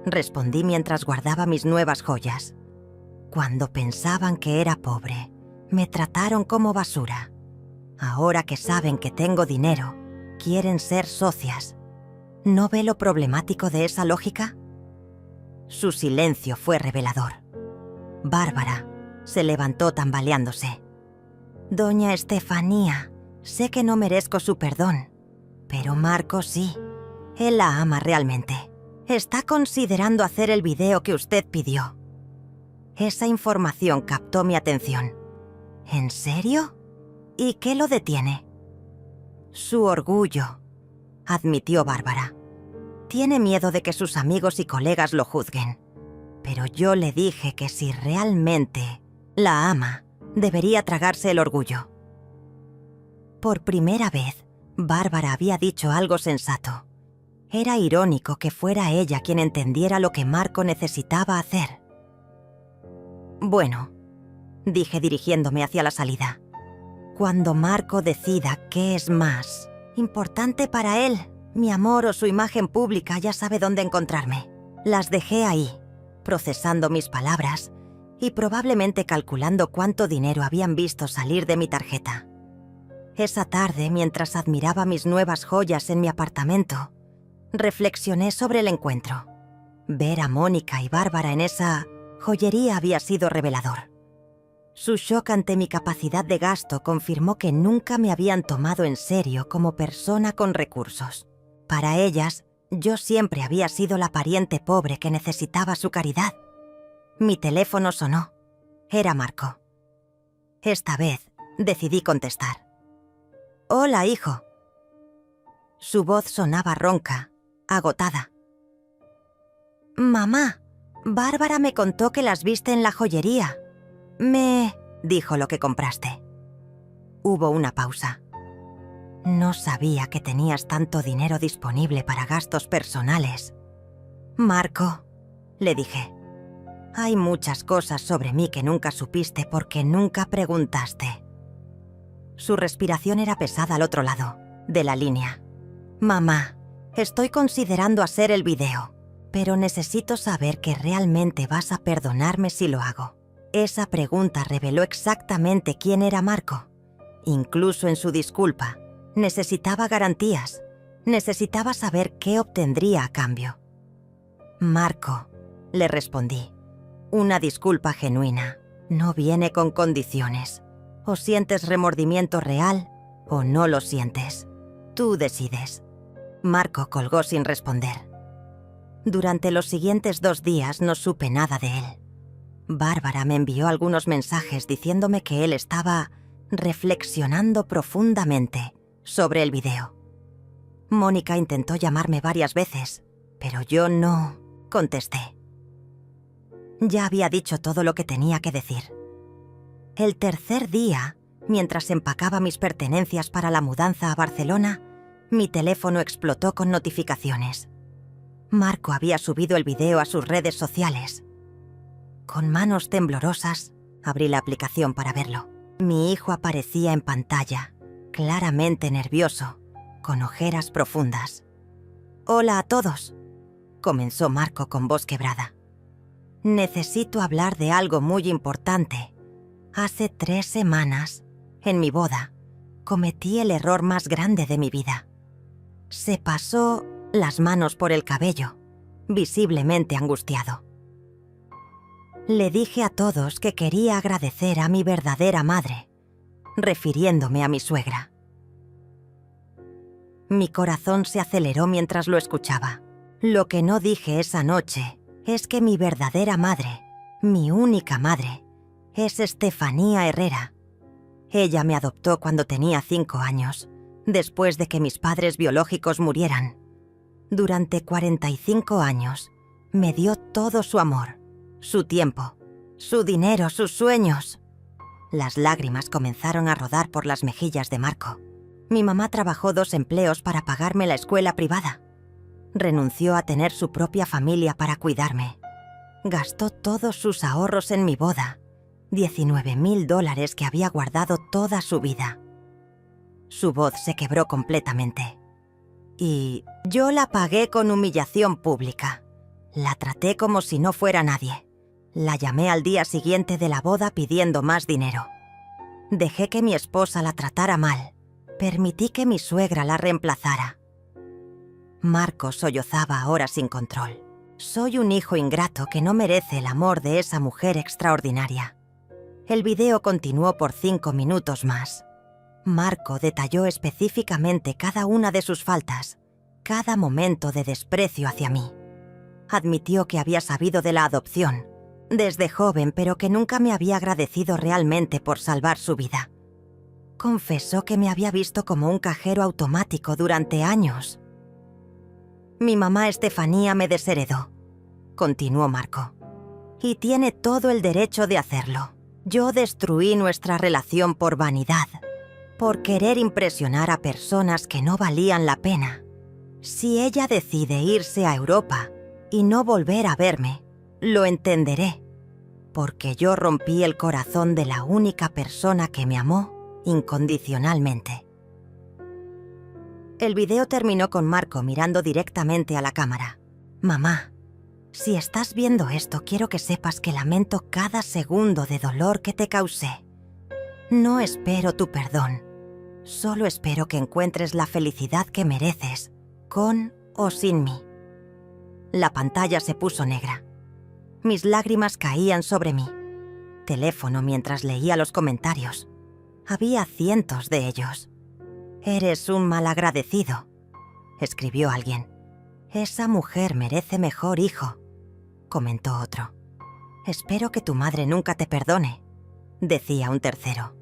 respondí mientras guardaba mis nuevas joyas. Cuando pensaban que era pobre, me trataron como basura. Ahora que saben que tengo dinero, quieren ser socias. ¿No ve lo problemático de esa lógica? Su silencio fue revelador. Bárbara se levantó tambaleándose. Doña Estefanía, sé que no merezco su perdón, pero Marco sí. Él la ama realmente. Está considerando hacer el video que usted pidió. Esa información captó mi atención. ¿En serio? ¿Y qué lo detiene? Su orgullo, admitió Bárbara. Tiene miedo de que sus amigos y colegas lo juzguen. Pero yo le dije que si realmente la ama, debería tragarse el orgullo. Por primera vez, Bárbara había dicho algo sensato. Era irónico que fuera ella quien entendiera lo que Marco necesitaba hacer. Bueno, dije dirigiéndome hacia la salida. Cuando Marco decida qué es más importante para él, mi amor o su imagen pública, ya sabe dónde encontrarme. Las dejé ahí, procesando mis palabras y probablemente calculando cuánto dinero habían visto salir de mi tarjeta. Esa tarde, mientras admiraba mis nuevas joyas en mi apartamento, reflexioné sobre el encuentro. Ver a Mónica y Bárbara en esa joyería había sido revelador. Su shock ante mi capacidad de gasto confirmó que nunca me habían tomado en serio como persona con recursos. Para ellas, yo siempre había sido la pariente pobre que necesitaba su caridad. Mi teléfono sonó. Era Marco. Esta vez decidí contestar. «Hola, hijo». Su voz sonaba ronca, agotada. «Mamá, Bárbara me contó que las viste en la joyería. Me dijo lo que compraste». Hubo una pausa. «No sabía que tenías tanto dinero disponible para gastos personales». «Marco», le dije, «hay muchas cosas sobre mí que nunca supiste porque nunca preguntaste». Su respiración era pesada al otro lado, de la línea. «Mamá, estoy considerando hacer el video, pero necesito saber que realmente vas a perdonarme si lo hago». Esa pregunta reveló exactamente quién era Marco. Incluso en su disculpa, necesitaba garantías. Necesitaba saber qué obtendría a cambio. «Marco», le respondí, «una disculpa genuina. No viene con condiciones. O sientes remordimiento real o no lo sientes. Tú decides». Marco colgó sin responder. Durante los siguientes 2 días no supe nada de él. Bárbara me envió algunos mensajes diciéndome que él estaba reflexionando profundamente sobre el video. Mónica intentó llamarme varias veces, pero yo no contesté. Ya había dicho todo lo que tenía que decir. El tercer día, mientras empacaba mis pertenencias para la mudanza a Barcelona, mi teléfono explotó con notificaciones. Marco había subido el video a sus redes sociales. Con manos temblorosas, abrí la aplicación para verlo. Mi hijo aparecía en pantalla, claramente nervioso, con ojeras profundas. «Hola a todos», comenzó Marco con voz quebrada. «Necesito hablar de algo muy importante. Hace 3 semanas, en mi boda, cometí el error más grande de mi vida. Se pasó las manos por el cabello, visiblemente angustiado. Le dije a todos que quería agradecer a mi verdadera madre, refiriéndome a mi suegra». Mi corazón se aceleró mientras lo escuchaba. Lo que no dije esa noche es que mi verdadera madre, mi única madre, es Estefanía Herrera. Ella me adoptó cuando tenía 5 años, después de que mis padres biológicos murieran. Durante 45 años, me dio todo su amor, su tiempo, su dinero, sus sueños. Las lágrimas comenzaron a rodar por las mejillas de Marco. Mi mamá trabajó 2 empleos para pagarme la escuela privada. Renunció a tener su propia familia para cuidarme. Gastó todos sus ahorros en mi boda, $19,000 que había guardado toda su vida. Su voz se quebró completamente. Y yo la pagué con humillación pública. La traté como si no fuera nadie. La llamé al día siguiente de la boda pidiendo más dinero. Dejé que mi esposa la tratara mal. Permití que mi suegra la reemplazara. Marco sollozaba ahora sin control. Soy un hijo ingrato que no merece el amor de esa mujer extraordinaria. El video continuó por 5 minutos más. Marco detalló específicamente cada una de sus faltas, cada momento de desprecio hacia mí. Admitió que había sabido de la adopción, desde joven, pero que nunca me había agradecido realmente por salvar su vida. Confesó que me había visto como un cajero automático durante años. Mi mamá Estefanía me desheredó, continuó Marco, y tiene todo el derecho de hacerlo. Yo destruí nuestra relación por vanidad, por querer impresionar a personas que no valían la pena. Si ella decide irse a Europa y no volver a verme, lo entenderé, porque yo rompí el corazón de la única persona que me amó incondicionalmente. El video terminó con Marco mirando directamente a la cámara. Mamá, si estás viendo esto, quiero que sepas que lamento cada segundo de dolor que te causé. No espero tu perdón. Solo espero que encuentres la felicidad que mereces, con o sin mí. La pantalla se puso negra. Mis lágrimas caían sobre mi teléfono mientras leía los comentarios. Había cientos de ellos. «Eres un malagradecido», escribió alguien. «Esa mujer merece mejor hijo», comentó otro. «Espero que tu madre nunca te perdone», decía un tercero.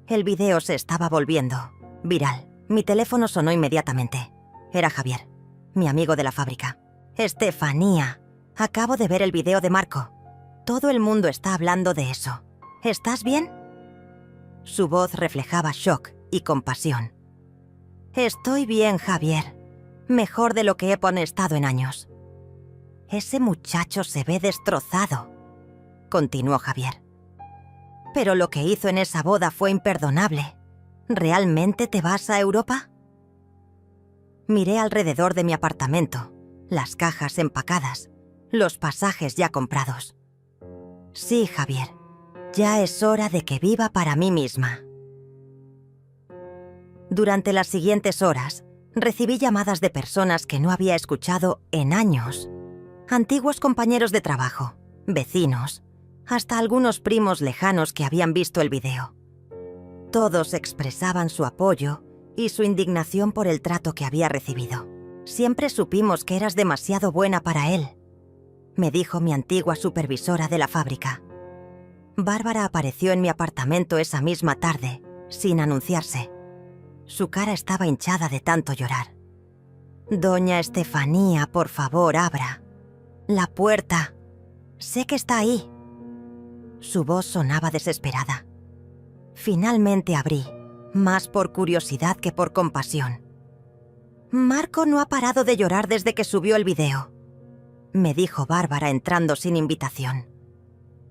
El video se estaba volviendo viral. Mi teléfono sonó inmediatamente. Era Javier, mi amigo de la fábrica. «Estefanía, acabo de ver el video de Marco. Todo el mundo está hablando de eso. ¿Estás bien?» Su voz reflejaba shock y compasión. «Estoy bien, Javier. Mejor de lo que he estado en años». «Ese muchacho se ve destrozado», continuó Javier. «Pero lo que hizo en esa boda fue imperdonable. ¿Realmente te vas a Europa?» Miré alrededor de mi apartamento, las cajas empacadas, los pasajes ya comprados. «Sí, Javier, ya es hora de que viva para mí misma». Durante las siguientes horas, recibí llamadas de personas que no había escuchado en años. Antiguos compañeros de trabajo, vecinos, hasta algunos primos lejanos que habían visto el video. Todos expresaban su apoyo y su indignación por el trato que había recibido. «Siempre supimos que eras demasiado buena para él», me dijo mi antigua supervisora de la fábrica. Bárbara apareció en mi apartamento esa misma tarde, sin anunciarse. Su cara estaba hinchada de tanto llorar. «Doña Estefanía, por favor, abra. La puerta. Sé que está ahí». Su voz sonaba desesperada. Finalmente abrí, más por curiosidad que por compasión. «Marco no ha parado de llorar desde que subió el video», me dijo Bárbara entrando sin invitación.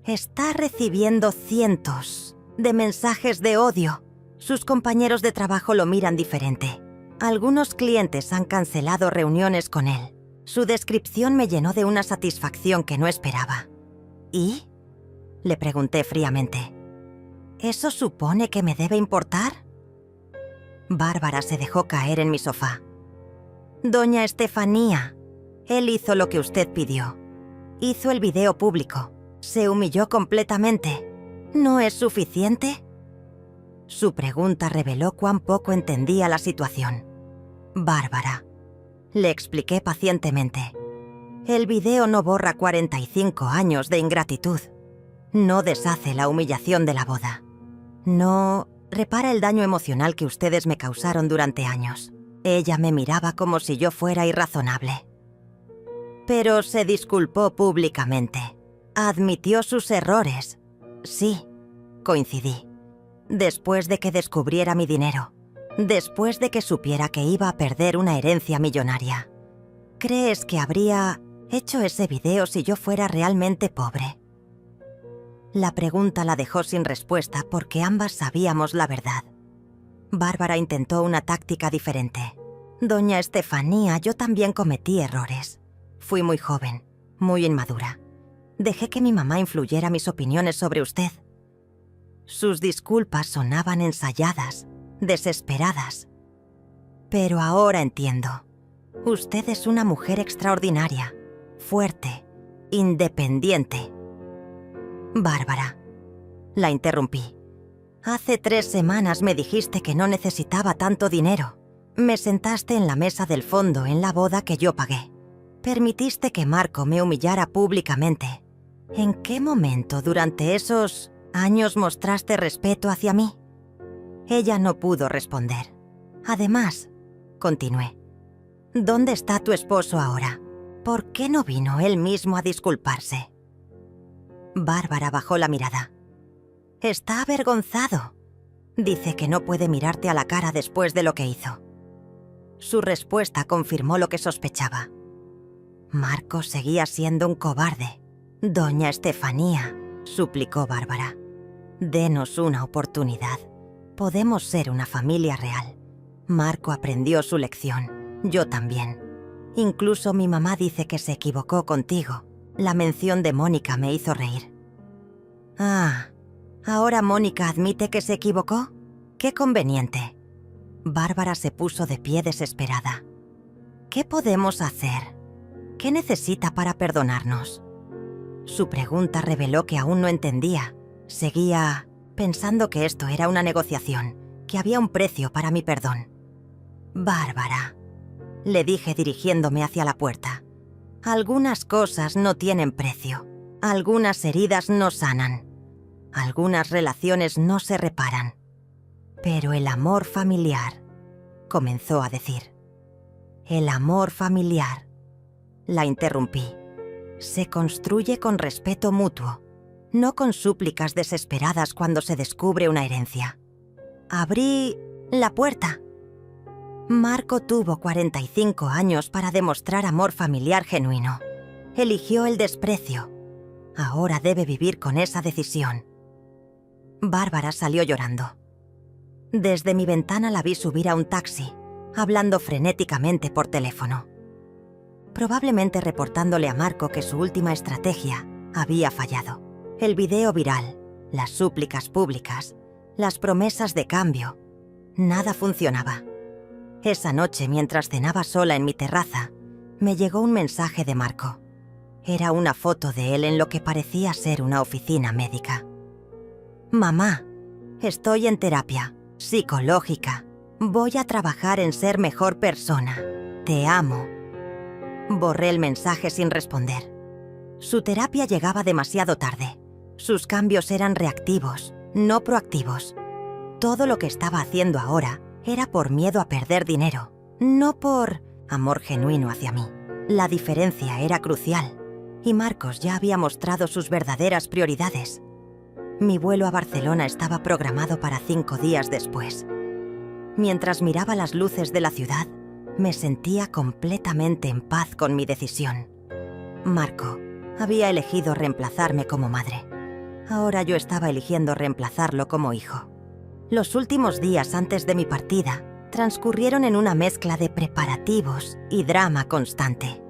«Está recibiendo cientos de mensajes de odio. Sus compañeros de trabajo lo miran diferente. Algunos clientes han cancelado reuniones con él. Su descripción me llenó de una satisfacción que no esperaba». «¿Y?», le pregunté fríamente. «¿Eso supone que me debe importar?». Bárbara se dejó caer en mi sofá. «Doña Estefanía, él hizo lo que usted pidió. Hizo el video público. Se humilló completamente. ¿No es suficiente?». Su pregunta reveló cuán poco entendía la situación. «Bárbara», le expliqué pacientemente, «el video no borra 45 años de ingratitud. No deshace la humillación de la boda. No repara el daño emocional que ustedes me causaron durante años». Ella me miraba como si yo fuera irrazonable. «Pero se disculpó públicamente. Admitió sus errores». «Sí», coincidí. «Después de que descubriera mi dinero. Después de que supiera que iba a perder una herencia millonaria. ¿Crees que habría hecho ese video si yo fuera realmente pobre? La pregunta la dejó sin respuesta porque ambas sabíamos la verdad. Bárbara intentó una táctica diferente. Doña Estefanía, yo también cometí errores. Fui muy joven, muy inmadura. Dejé que mi mamá influyera mis opiniones sobre usted. Sus disculpas sonaban ensayadas, desesperadas. Pero ahora entiendo. Usted es una mujer extraordinaria, fuerte, independiente. Bárbara, la interrumpí. Hace 3 semanas me dijiste que no necesitaba tanto dinero. Me sentaste en la mesa del fondo en la boda que yo pagué. Permitiste que Marco me humillara públicamente. ¿En qué momento durante esos años mostraste respeto hacia mí? Ella no pudo responder. Además, continué, ¿dónde está tu esposo ahora? ¿Por qué no vino él mismo a disculparse? Bárbara bajó la mirada. Está avergonzado. Dice que no puede mirarte a la cara después de lo que hizo. Su respuesta confirmó lo que sospechaba. Marco seguía siendo un cobarde. Doña Estefanía, suplicó Bárbara, denos una oportunidad. Podemos ser una familia real. Marco aprendió su lección. Yo también. Incluso mi mamá dice que se equivocó contigo. La mención de Mónica me hizo reír. Ah, ¿ahora Mónica admite que se equivocó? ¡Qué conveniente! Bárbara se puso de pie desesperada. ¿Qué podemos hacer? ¿Qué necesita para perdonarnos? Su pregunta reveló que aún no entendía. Seguía pensando que esto era una negociación, que había un precio para mi perdón. Bárbara, le dije dirigiéndome hacia la puerta. Algunas cosas no tienen precio. Algunas heridas no sanan. Algunas relaciones no se reparan. Pero el amor familiar, comenzó a decir. El amor familiar, la interrumpí. Se construye con respeto mutuo, no con súplicas desesperadas cuando se descubre una herencia. Abrí la puerta. Marco tuvo 45 años para demostrar amor familiar genuino. Eligió el desprecio. Ahora debe vivir con esa decisión. Bárbara salió llorando. Desde mi ventana la vi subir a un taxi, hablando frenéticamente por teléfono. Probablemente reportándole a Marco que su última estrategia había fallado. El video viral, las súplicas públicas, las promesas de cambio, nada funcionaba. Esa noche, mientras cenaba sola en mi terraza, me llegó un mensaje de Marco. Era una foto de él en lo que parecía ser una oficina médica. Mamá, estoy en terapia psicológica. Voy a trabajar en ser mejor persona. Te amo. Borré el mensaje sin responder. Su terapia llegaba demasiado tarde. Sus cambios eran reactivos, no proactivos. Todo lo que estaba haciendo ahora era por miedo a perder dinero, no por amor genuino hacia mí. La diferencia era crucial, y Marcos ya había mostrado sus verdaderas prioridades. Mi vuelo a Barcelona estaba programado para 5 días después. Mientras miraba las luces de la ciudad, me sentía completamente en paz con mi decisión. Marco había elegido reemplazarme como madre. Ahora yo estaba eligiendo reemplazarlo como hijo. Los últimos días antes de mi partida transcurrieron en una mezcla de preparativos y drama constante.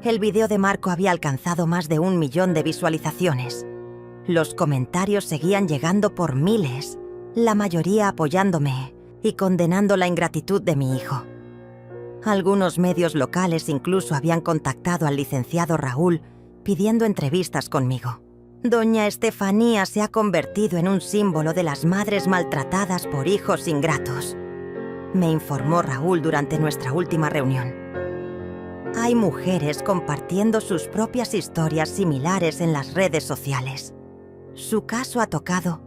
El video de Marco había alcanzado más de 1 millón de visualizaciones. Los comentarios seguían llegando por miles, la mayoría apoyándome y condenando la ingratitud de mi hijo. Algunos medios locales incluso habían contactado al licenciado Raúl pidiendo entrevistas conmigo. Doña Estefanía se ha convertido en un símbolo de las madres maltratadas por hijos ingratos, me informó Raúl durante nuestra última reunión. Hay mujeres compartiendo sus propias historias similares en las redes sociales. Su caso ha tocado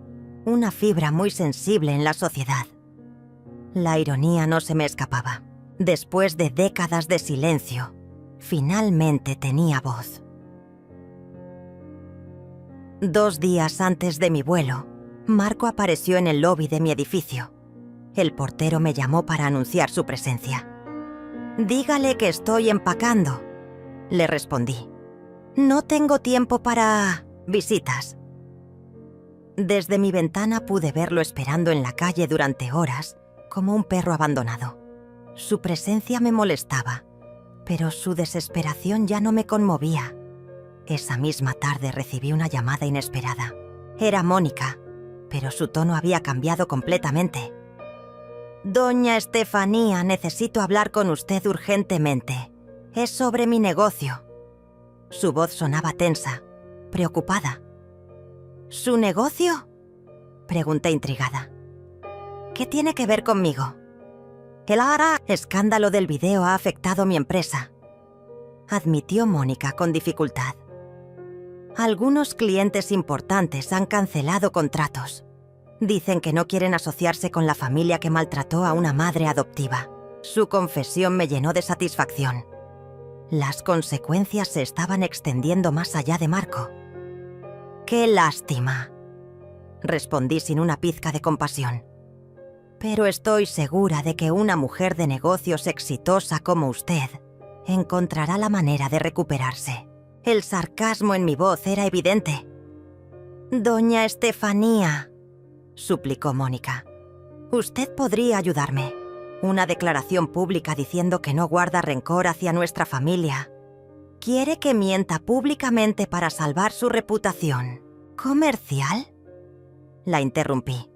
una fibra muy sensible en la sociedad. La ironía no se me escapaba. Después de décadas de silencio, finalmente tenía voz. 2 días antes de mi vuelo, Marco apareció en el lobby de mi edificio. El portero me llamó para anunciar su presencia. «Dígale que estoy empacando», le respondí. No tengo tiempo para visitas. Desde mi ventana pude verlo esperando en la calle durante horas, como un perro abandonado. Su presencia me molestaba, pero su desesperación ya no me conmovía. Esa misma tarde recibí una llamada inesperada. Era Mónica, pero su tono había cambiado completamente. Doña Estefanía, necesito hablar con usted urgentemente. Es sobre mi negocio. Su voz sonaba tensa, preocupada. ¿Su negocio?, pregunté intrigada. ¿Qué tiene que ver conmigo? El escándalo del video ha afectado mi empresa, admitió Mónica con dificultad. Algunos clientes importantes han cancelado contratos. Dicen que no quieren asociarse con la familia que maltrató a una madre adoptiva. Su confesión me llenó de satisfacción. Las consecuencias se estaban extendiendo más allá de Marco. ¡Qué lástima!, respondí sin una pizca de compasión. Pero estoy segura de que una mujer de negocios exitosa como usted encontrará la manera de recuperarse. El sarcasmo en mi voz era evidente. Doña Estefanía, suplicó Mónica, usted podría ayudarme. Una declaración pública diciendo que no guarda rencor hacia nuestra familia. ¿Quiere que mienta públicamente para salvar su reputación comercial? La interrumpí.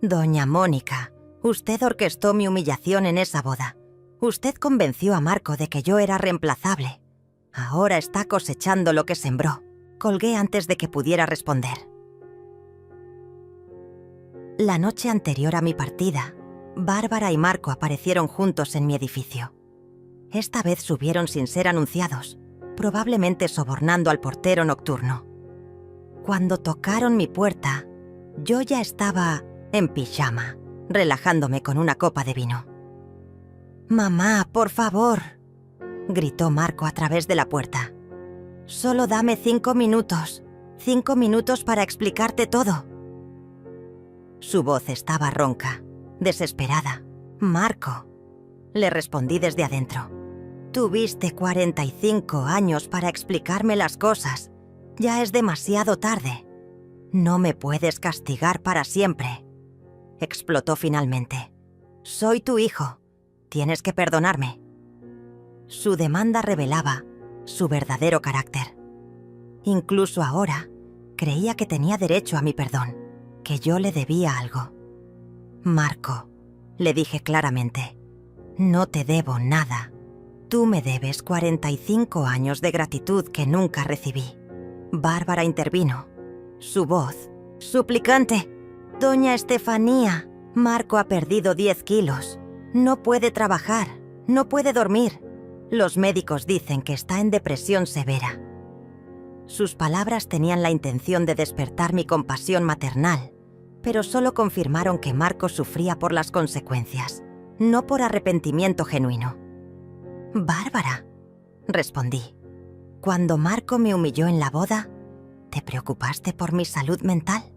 Doña Mónica, usted orquestó mi humillación en esa boda. Usted convenció a Marco de que yo era reemplazable. Ahora está cosechando lo que sembró. Colgué antes de que pudiera responder. La noche anterior a mi partida, Bárbara y Marco aparecieron juntos en mi edificio. Esta vez subieron sin ser anunciados, probablemente sobornando al portero nocturno. Cuando tocaron mi puerta, yo ya estaba en pijama, relajándome con una copa de vino. «Mamá, por favor», gritó Marco a través de la puerta. «Solo dame 5 minutos. 5 minutos para explicarte todo». Su voz estaba ronca, desesperada. «Marco», le respondí desde adentro. «Tuviste 45 años para explicarme las cosas. Ya es demasiado tarde. No me puedes castigar para siempre». Explotó finalmente. «Soy tu hijo. Tienes que perdonarme». Su demanda revelaba su verdadero carácter. Incluso ahora, creía que tenía derecho a mi perdón, que yo le debía algo. «Marco», le dije claramente, «no te debo nada. Tú me debes 45 años de gratitud que nunca recibí». Bárbara intervino. Su voz, suplicante. «Doña Estefanía, Marco ha perdido 10 kilos. No puede trabajar, no puede dormir. Los médicos dicen que está en depresión severa». Sus palabras tenían la intención de despertar mi compasión maternal, pero solo confirmaron que Marco sufría por las consecuencias, no por arrepentimiento genuino. «Bárbara», respondí, «cuando Marco me humilló en la boda, ¿te preocupaste por mi salud mental?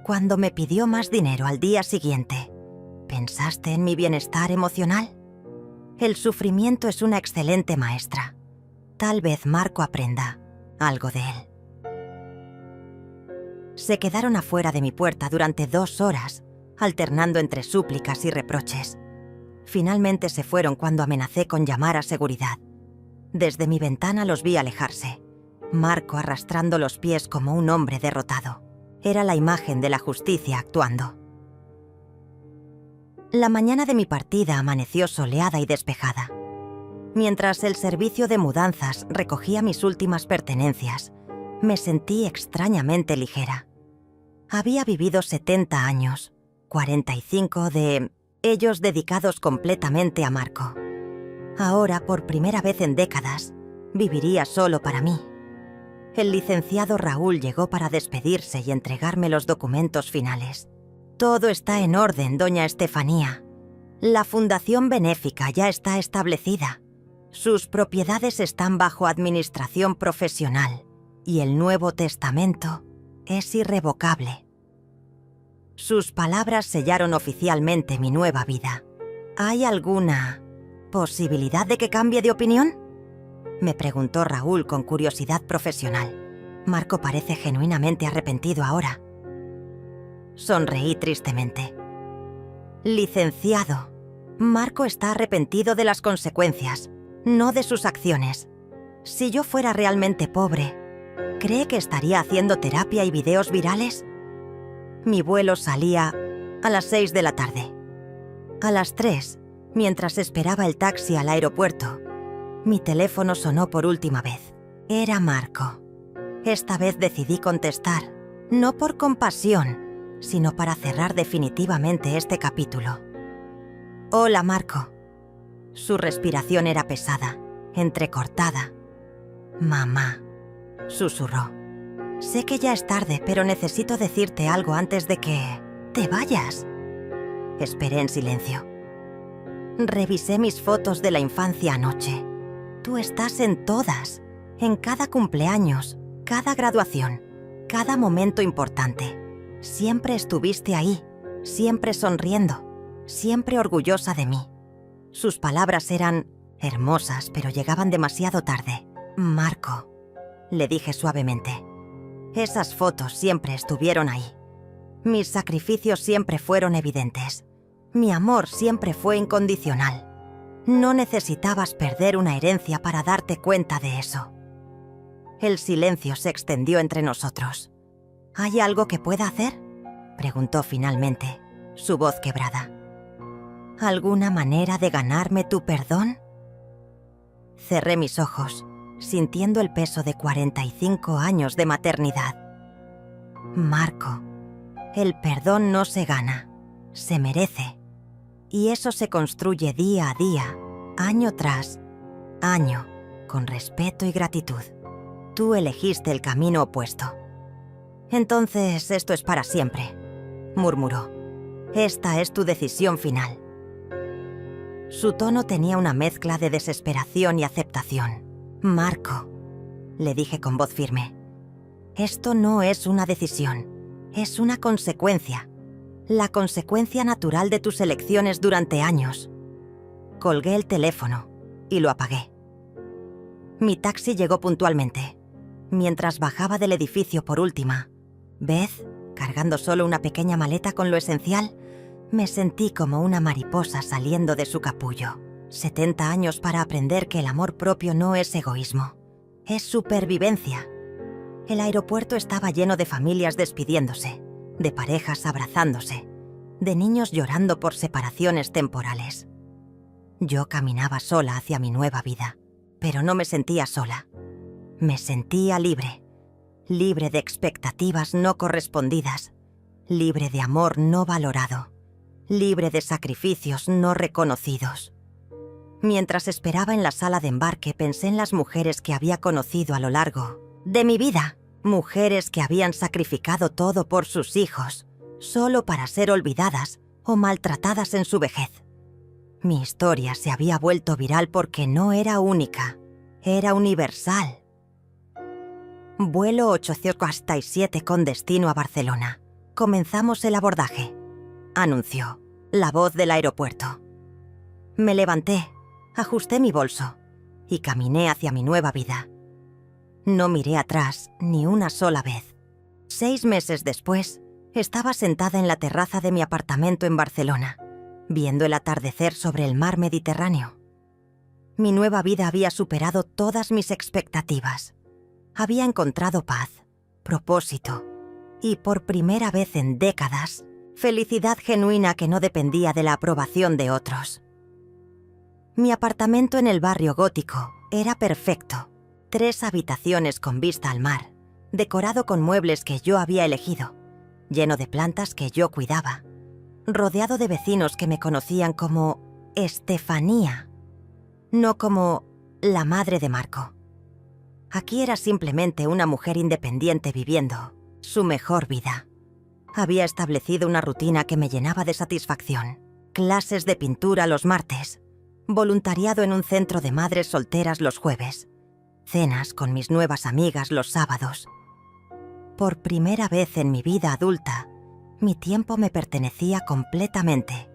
Cuando me pidió más dinero al día siguiente, ¿pensaste en mi bienestar emocional? El sufrimiento es una excelente maestra. Tal vez Marco aprenda algo de él». Se quedaron afuera de mi puerta durante 2 horas, alternando entre súplicas y reproches. Finalmente se fueron cuando amenacé con llamar a seguridad. Desde mi ventana los vi alejarse. Marco arrastrando los pies como un hombre derrotado. Era la imagen de la justicia actuando. La mañana de mi partida amaneció soleada y despejada. Mientras el servicio de mudanzas recogía mis últimas pertenencias, me sentí extrañamente ligera. Había vivido 70 años, 45 de ellos dedicados completamente a Marco. Ahora, por primera vez en décadas, viviría solo para mí. El licenciado Raúl llegó para despedirse y entregarme los documentos finales. «Todo está en orden, doña Estefanía. La fundación benéfica ya está establecida. Sus propiedades están bajo administración profesional y el Nuevo Testamento es irrevocable». Sus palabras sellaron oficialmente mi nueva vida. «¿Hay alguna posibilidad de que cambie de opinión?», Me preguntó Raúl con curiosidad profesional. Marco parece genuinamente arrepentido ahora. Sonreí tristemente. Licenciado, Marco está arrepentido de las consecuencias, no de sus acciones. Si yo fuera realmente pobre, ¿cree que estaría haciendo terapia y videos virales? Mi vuelo salía a las 6 de la tarde. A las 3, mientras esperaba el taxi al aeropuerto, mi teléfono sonó por última vez. Era Marco. Esta vez decidí contestar, no por compasión, sino para cerrar definitivamente este capítulo. Hola, Marco. Su respiración era pesada, entrecortada. Mamá, susurró. Sé que ya es tarde, pero necesito decirte algo antes de que te vayas. Esperé en silencio. Revisé mis fotos de la infancia anoche. Tú estás en todas, en cada cumpleaños, cada graduación, cada momento importante. Siempre estuviste ahí, siempre sonriendo, siempre orgullosa de mí. Sus palabras eran hermosas, pero llegaban demasiado tarde. Marco, le dije suavemente. Esas fotos siempre estuvieron ahí. Mis sacrificios siempre fueron evidentes. Mi amor siempre fue incondicional. No necesitabas perder una herencia para darte cuenta de eso. El silencio se extendió entre nosotros. ¿Hay algo que pueda hacer?, preguntó finalmente, su voz quebrada. ¿Alguna manera de ganarme tu perdón? Cerré mis ojos, sintiendo el peso de 45 años de maternidad. Marco, el perdón no se gana, se merece. Y eso se construye día a día, año tras año, con respeto y gratitud. Tú elegiste el camino opuesto. Entonces esto es para siempre, murmuró. Esta es tu decisión final. Su tono tenía una mezcla de desesperación y aceptación. Marco, le dije con voz firme, esto no es una decisión, es una consecuencia. La consecuencia natural de tus elecciones durante años. Colgué el teléfono y lo apagué. Mi taxi llegó puntualmente. Mientras bajaba del edificio por última vez, cargando solo una pequeña maleta con lo esencial, me sentí como una mariposa saliendo de su capullo. 70 años para aprender que el amor propio no es egoísmo, es supervivencia. El aeropuerto estaba lleno de familias despidiéndose, de parejas abrazándose, de niños llorando por separaciones temporales. Yo caminaba sola hacia mi nueva vida, pero no me sentía sola. Me sentía libre, libre de expectativas no correspondidas, libre de amor no valorado, libre de sacrificios no reconocidos. Mientras esperaba en la sala de embarque, pensé en las mujeres que había conocido a lo largo de mi vida. Mujeres que habían sacrificado todo por sus hijos, solo para ser olvidadas o maltratadas en su vejez. Mi historia se había vuelto viral porque no era única, era universal. Vuelo 847 con destino a Barcelona. Comenzamos el abordaje, anunció la voz del aeropuerto. Me levanté, ajusté mi bolso y caminé hacia mi nueva vida. No miré atrás ni una sola vez. 6 meses después, estaba sentada en la terraza de mi apartamento en Barcelona, viendo el atardecer sobre el mar Mediterráneo. Mi nueva vida había superado todas mis expectativas. Había encontrado paz, propósito y, por primera vez en décadas, felicidad genuina que no dependía de la aprobación de otros. Mi apartamento en el barrio gótico era perfecto. 3 habitaciones con vista al mar, decorado con muebles que yo había elegido, lleno de plantas que yo cuidaba, rodeado de vecinos que me conocían como Estefanía, no como la madre de Marco. Aquí era simplemente una mujer independiente viviendo su mejor vida. Había establecido una rutina que me llenaba de satisfacción. Clases de pintura los martes, voluntariado en un centro de madres solteras los jueves, cenas con mis nuevas amigas los sábados. Por primera vez en mi vida adulta, mi tiempo me pertenecía completamente.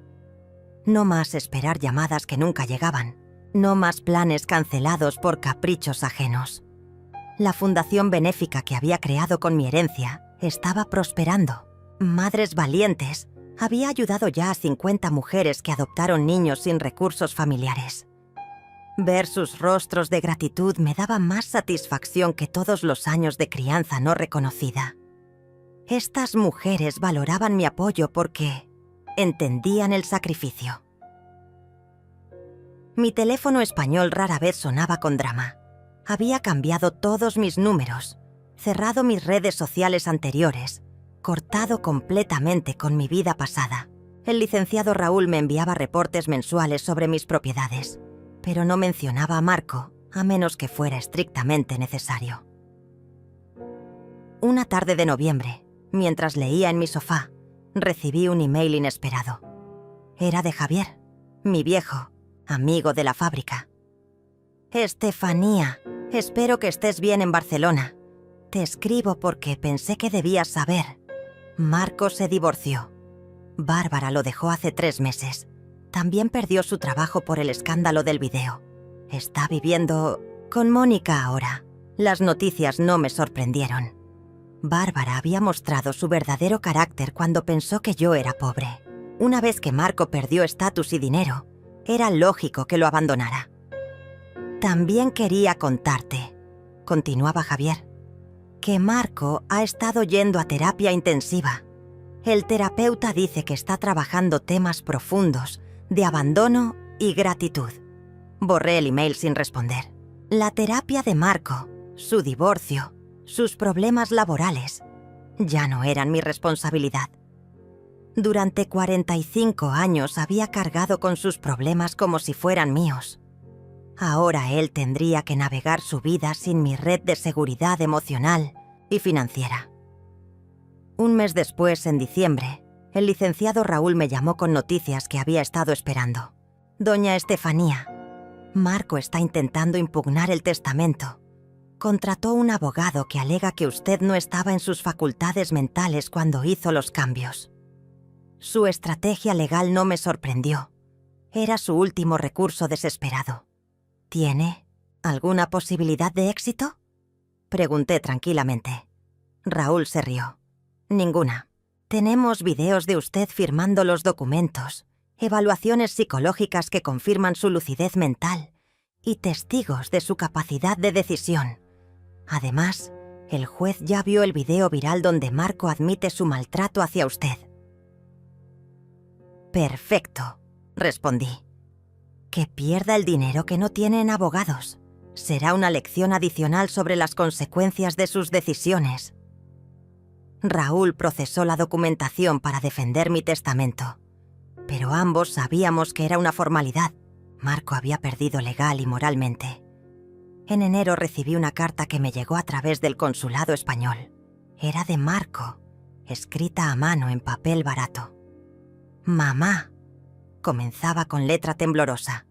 No más esperar llamadas que nunca llegaban, No más planes cancelados por caprichos ajenos. La fundación benéfica que había creado con mi herencia estaba prosperando. Madres Valientes había ayudado ya a 50 mujeres que adoptaron niños sin recursos familiares. Ver sus rostros de gratitud me daba más satisfacción que todos los años de crianza no reconocida. Estas mujeres valoraban mi apoyo porque entendían el sacrificio. Mi teléfono español rara vez sonaba con drama. Había cambiado todos mis números, cerrado mis redes sociales anteriores, cortado completamente con mi vida pasada. El licenciado Raúl me enviaba reportes mensuales sobre mis propiedades, pero no mencionaba a Marco, a menos que fuera estrictamente necesario. Una tarde de noviembre, mientras leía en mi sofá, recibí un email inesperado. Era de Javier, mi viejo, amigo de la fábrica. Estefanía, espero que estés bien en Barcelona. Te escribo porque pensé que debías saber. Marco se divorció. Bárbara lo dejó hace 3 meses. También perdió su trabajo por el escándalo del video. Está viviendo con Mónica ahora. Las noticias no me sorprendieron. Bárbara había mostrado su verdadero carácter cuando pensó que yo era pobre. Una vez que Marco perdió estatus y dinero, era lógico que lo abandonara. También quería contarte, continuaba Javier, que Marco ha estado yendo a terapia intensiva. El terapeuta dice que está trabajando temas profundos de abandono y gratitud. Borré el email sin responder. La terapia de Marco, su divorcio, sus problemas laborales, ya no eran mi responsabilidad. Durante 45 años había cargado con sus problemas como si fueran míos. Ahora él tendría que navegar su vida sin mi red de seguridad emocional y financiera. Un mes después, en diciembre, el licenciado Raúl me llamó con noticias que había estado esperando. Doña Estefanía, Marco está intentando impugnar el testamento. Contrató un abogado que alega que usted no estaba en sus facultades mentales cuando hizo los cambios. Su estrategia legal no me sorprendió. Era su último recurso desesperado. ¿Tiene alguna posibilidad de éxito?, pregunté tranquilamente. Raúl se rió. Ninguna. Tenemos videos de usted firmando los documentos, evaluaciones psicológicas que confirman su lucidez mental y testigos de su capacidad de decisión. Además, el juez ya vio el video viral donde Marco admite su maltrato hacia usted. Perfecto, respondí. Que pierda el dinero que no tiene en abogados. Será una lección adicional sobre las consecuencias de sus decisiones. Raúl procesó la documentación para defender mi testamento, pero ambos sabíamos que era una formalidad. Marco había perdido legal y moralmente. En enero recibí una carta que me llegó a través del consulado español. Era de Marco, escrita a mano en papel barato. «Mamá», comenzaba con letra temblorosa.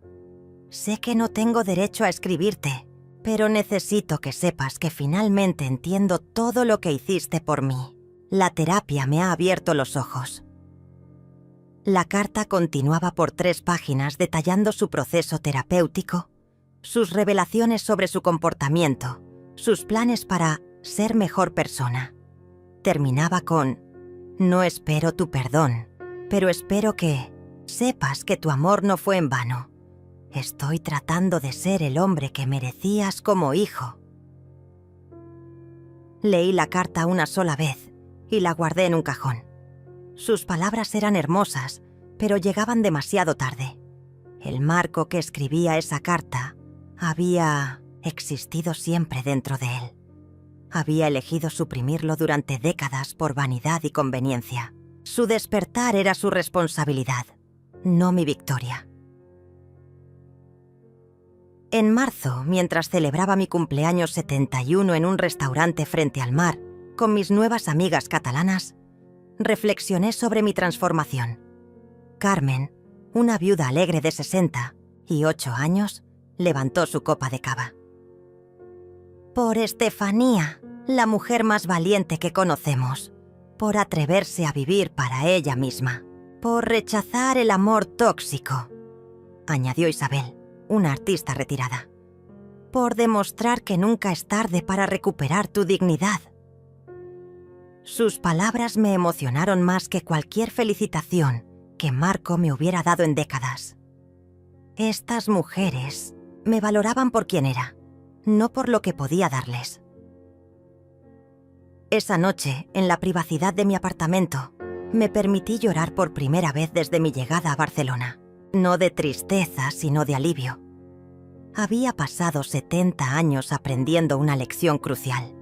«Sé que no tengo derecho a escribirte, pero necesito que sepas que finalmente entiendo todo lo que hiciste por mí. La terapia me ha abierto los ojos». La carta continuaba por 3 páginas detallando su proceso terapéutico, sus revelaciones sobre su comportamiento, sus planes para ser mejor persona. Terminaba con: «No espero tu perdón, pero espero que sepas que tu amor no fue en vano. Estoy tratando de ser el hombre que merecías como hijo». Leí la carta una sola vez y la guardé en un cajón. Sus palabras eran hermosas, pero llegaban demasiado tarde. El Marco que escribía esa carta había existido siempre dentro de él. Había elegido suprimirlo durante décadas por vanidad y conveniencia. Su despertar era su responsabilidad, no mi victoria. En marzo, mientras celebraba mi cumpleaños 71 en un restaurante frente al mar, con mis nuevas amigas catalanas, reflexioné sobre mi transformación. Carmen, una viuda alegre de 68 años, levantó su copa de cava. «Por Estefanía, la mujer más valiente que conocemos. Por atreverse a vivir para ella misma. Por rechazar el amor tóxico», añadió Isabel. una artista retirada. Por demostrar que nunca es tarde para recuperar tu dignidad. Sus palabras me emocionaron más que cualquier felicitación que Marco me hubiera dado en décadas. Estas mujeres me valoraban por quien era, no por lo que podía darles. Esa noche, en la privacidad de mi apartamento, me permití llorar por primera vez desde mi llegada a Barcelona. No de tristeza, sino de alivio. Había pasado 70 años aprendiendo una lección crucial.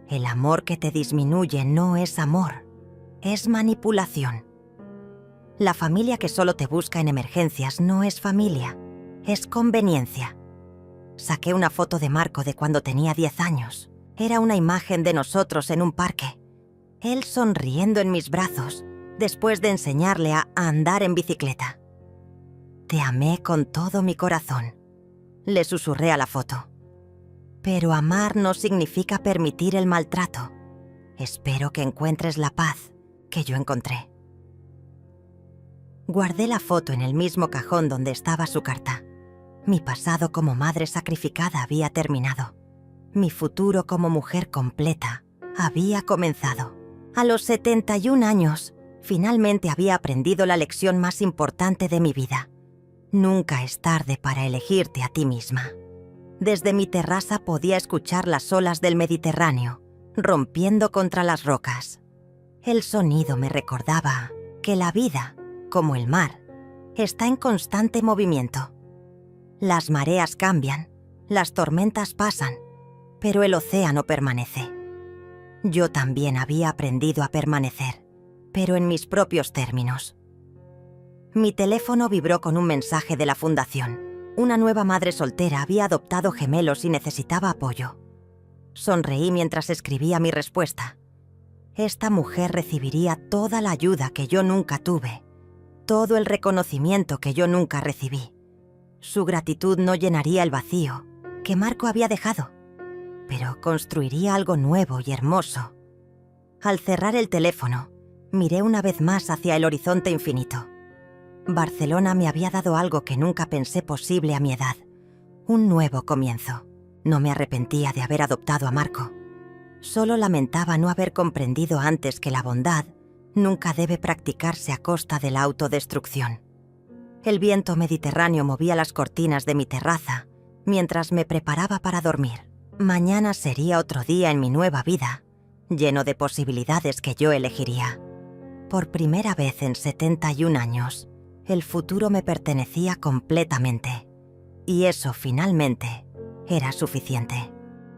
El amor que te disminuye no es amor, es manipulación. La familia que solo te busca en emergencias no es familia, es conveniencia. Saqué una foto de Marco de cuando tenía 10 años. Era una imagen de nosotros en un parque. Él sonriendo en mis brazos, después de enseñarle a andar en bicicleta. Te amé con todo mi corazón, le susurré a la foto. Pero amar no significa permitir el maltrato. Espero que encuentres la paz que yo encontré. Guardé la foto en el mismo cajón donde estaba su carta. Mi pasado como madre sacrificada había terminado. Mi futuro como mujer completa había comenzado. A los 71 años, finalmente había aprendido la lección más importante de mi vida. Nunca es tarde para elegirte a ti misma. Desde mi terraza podía escuchar las olas del Mediterráneo, rompiendo contra las rocas. El sonido me recordaba que la vida, como el mar, está en constante movimiento. Las mareas cambian, las tormentas pasan, pero el océano permanece. Yo también había aprendido a permanecer, pero en mis propios términos. Mi teléfono vibró con un mensaje de la fundación. Una nueva madre soltera había adoptado gemelos y necesitaba apoyo. Sonreí mientras escribía mi respuesta. Esta mujer recibiría toda la ayuda que yo nunca tuve, todo el reconocimiento que yo nunca recibí. Su gratitud no llenaría el vacío que Marco había dejado, pero construiría algo nuevo y hermoso. Al cerrar el teléfono, miré una vez más hacia el horizonte infinito. Barcelona me había dado algo que nunca pensé posible a mi edad, un nuevo comienzo. No me arrepentía de haber adoptado a Marco. Solo lamentaba no haber comprendido antes que la bondad nunca debe practicarse a costa de la autodestrucción. El viento mediterráneo movía las cortinas de mi terraza mientras me preparaba para dormir. Mañana sería otro día en mi nueva vida, lleno de posibilidades que yo elegiría. Por primera vez en 71 años, el futuro me pertenecía completamente. Y eso finalmente era suficiente.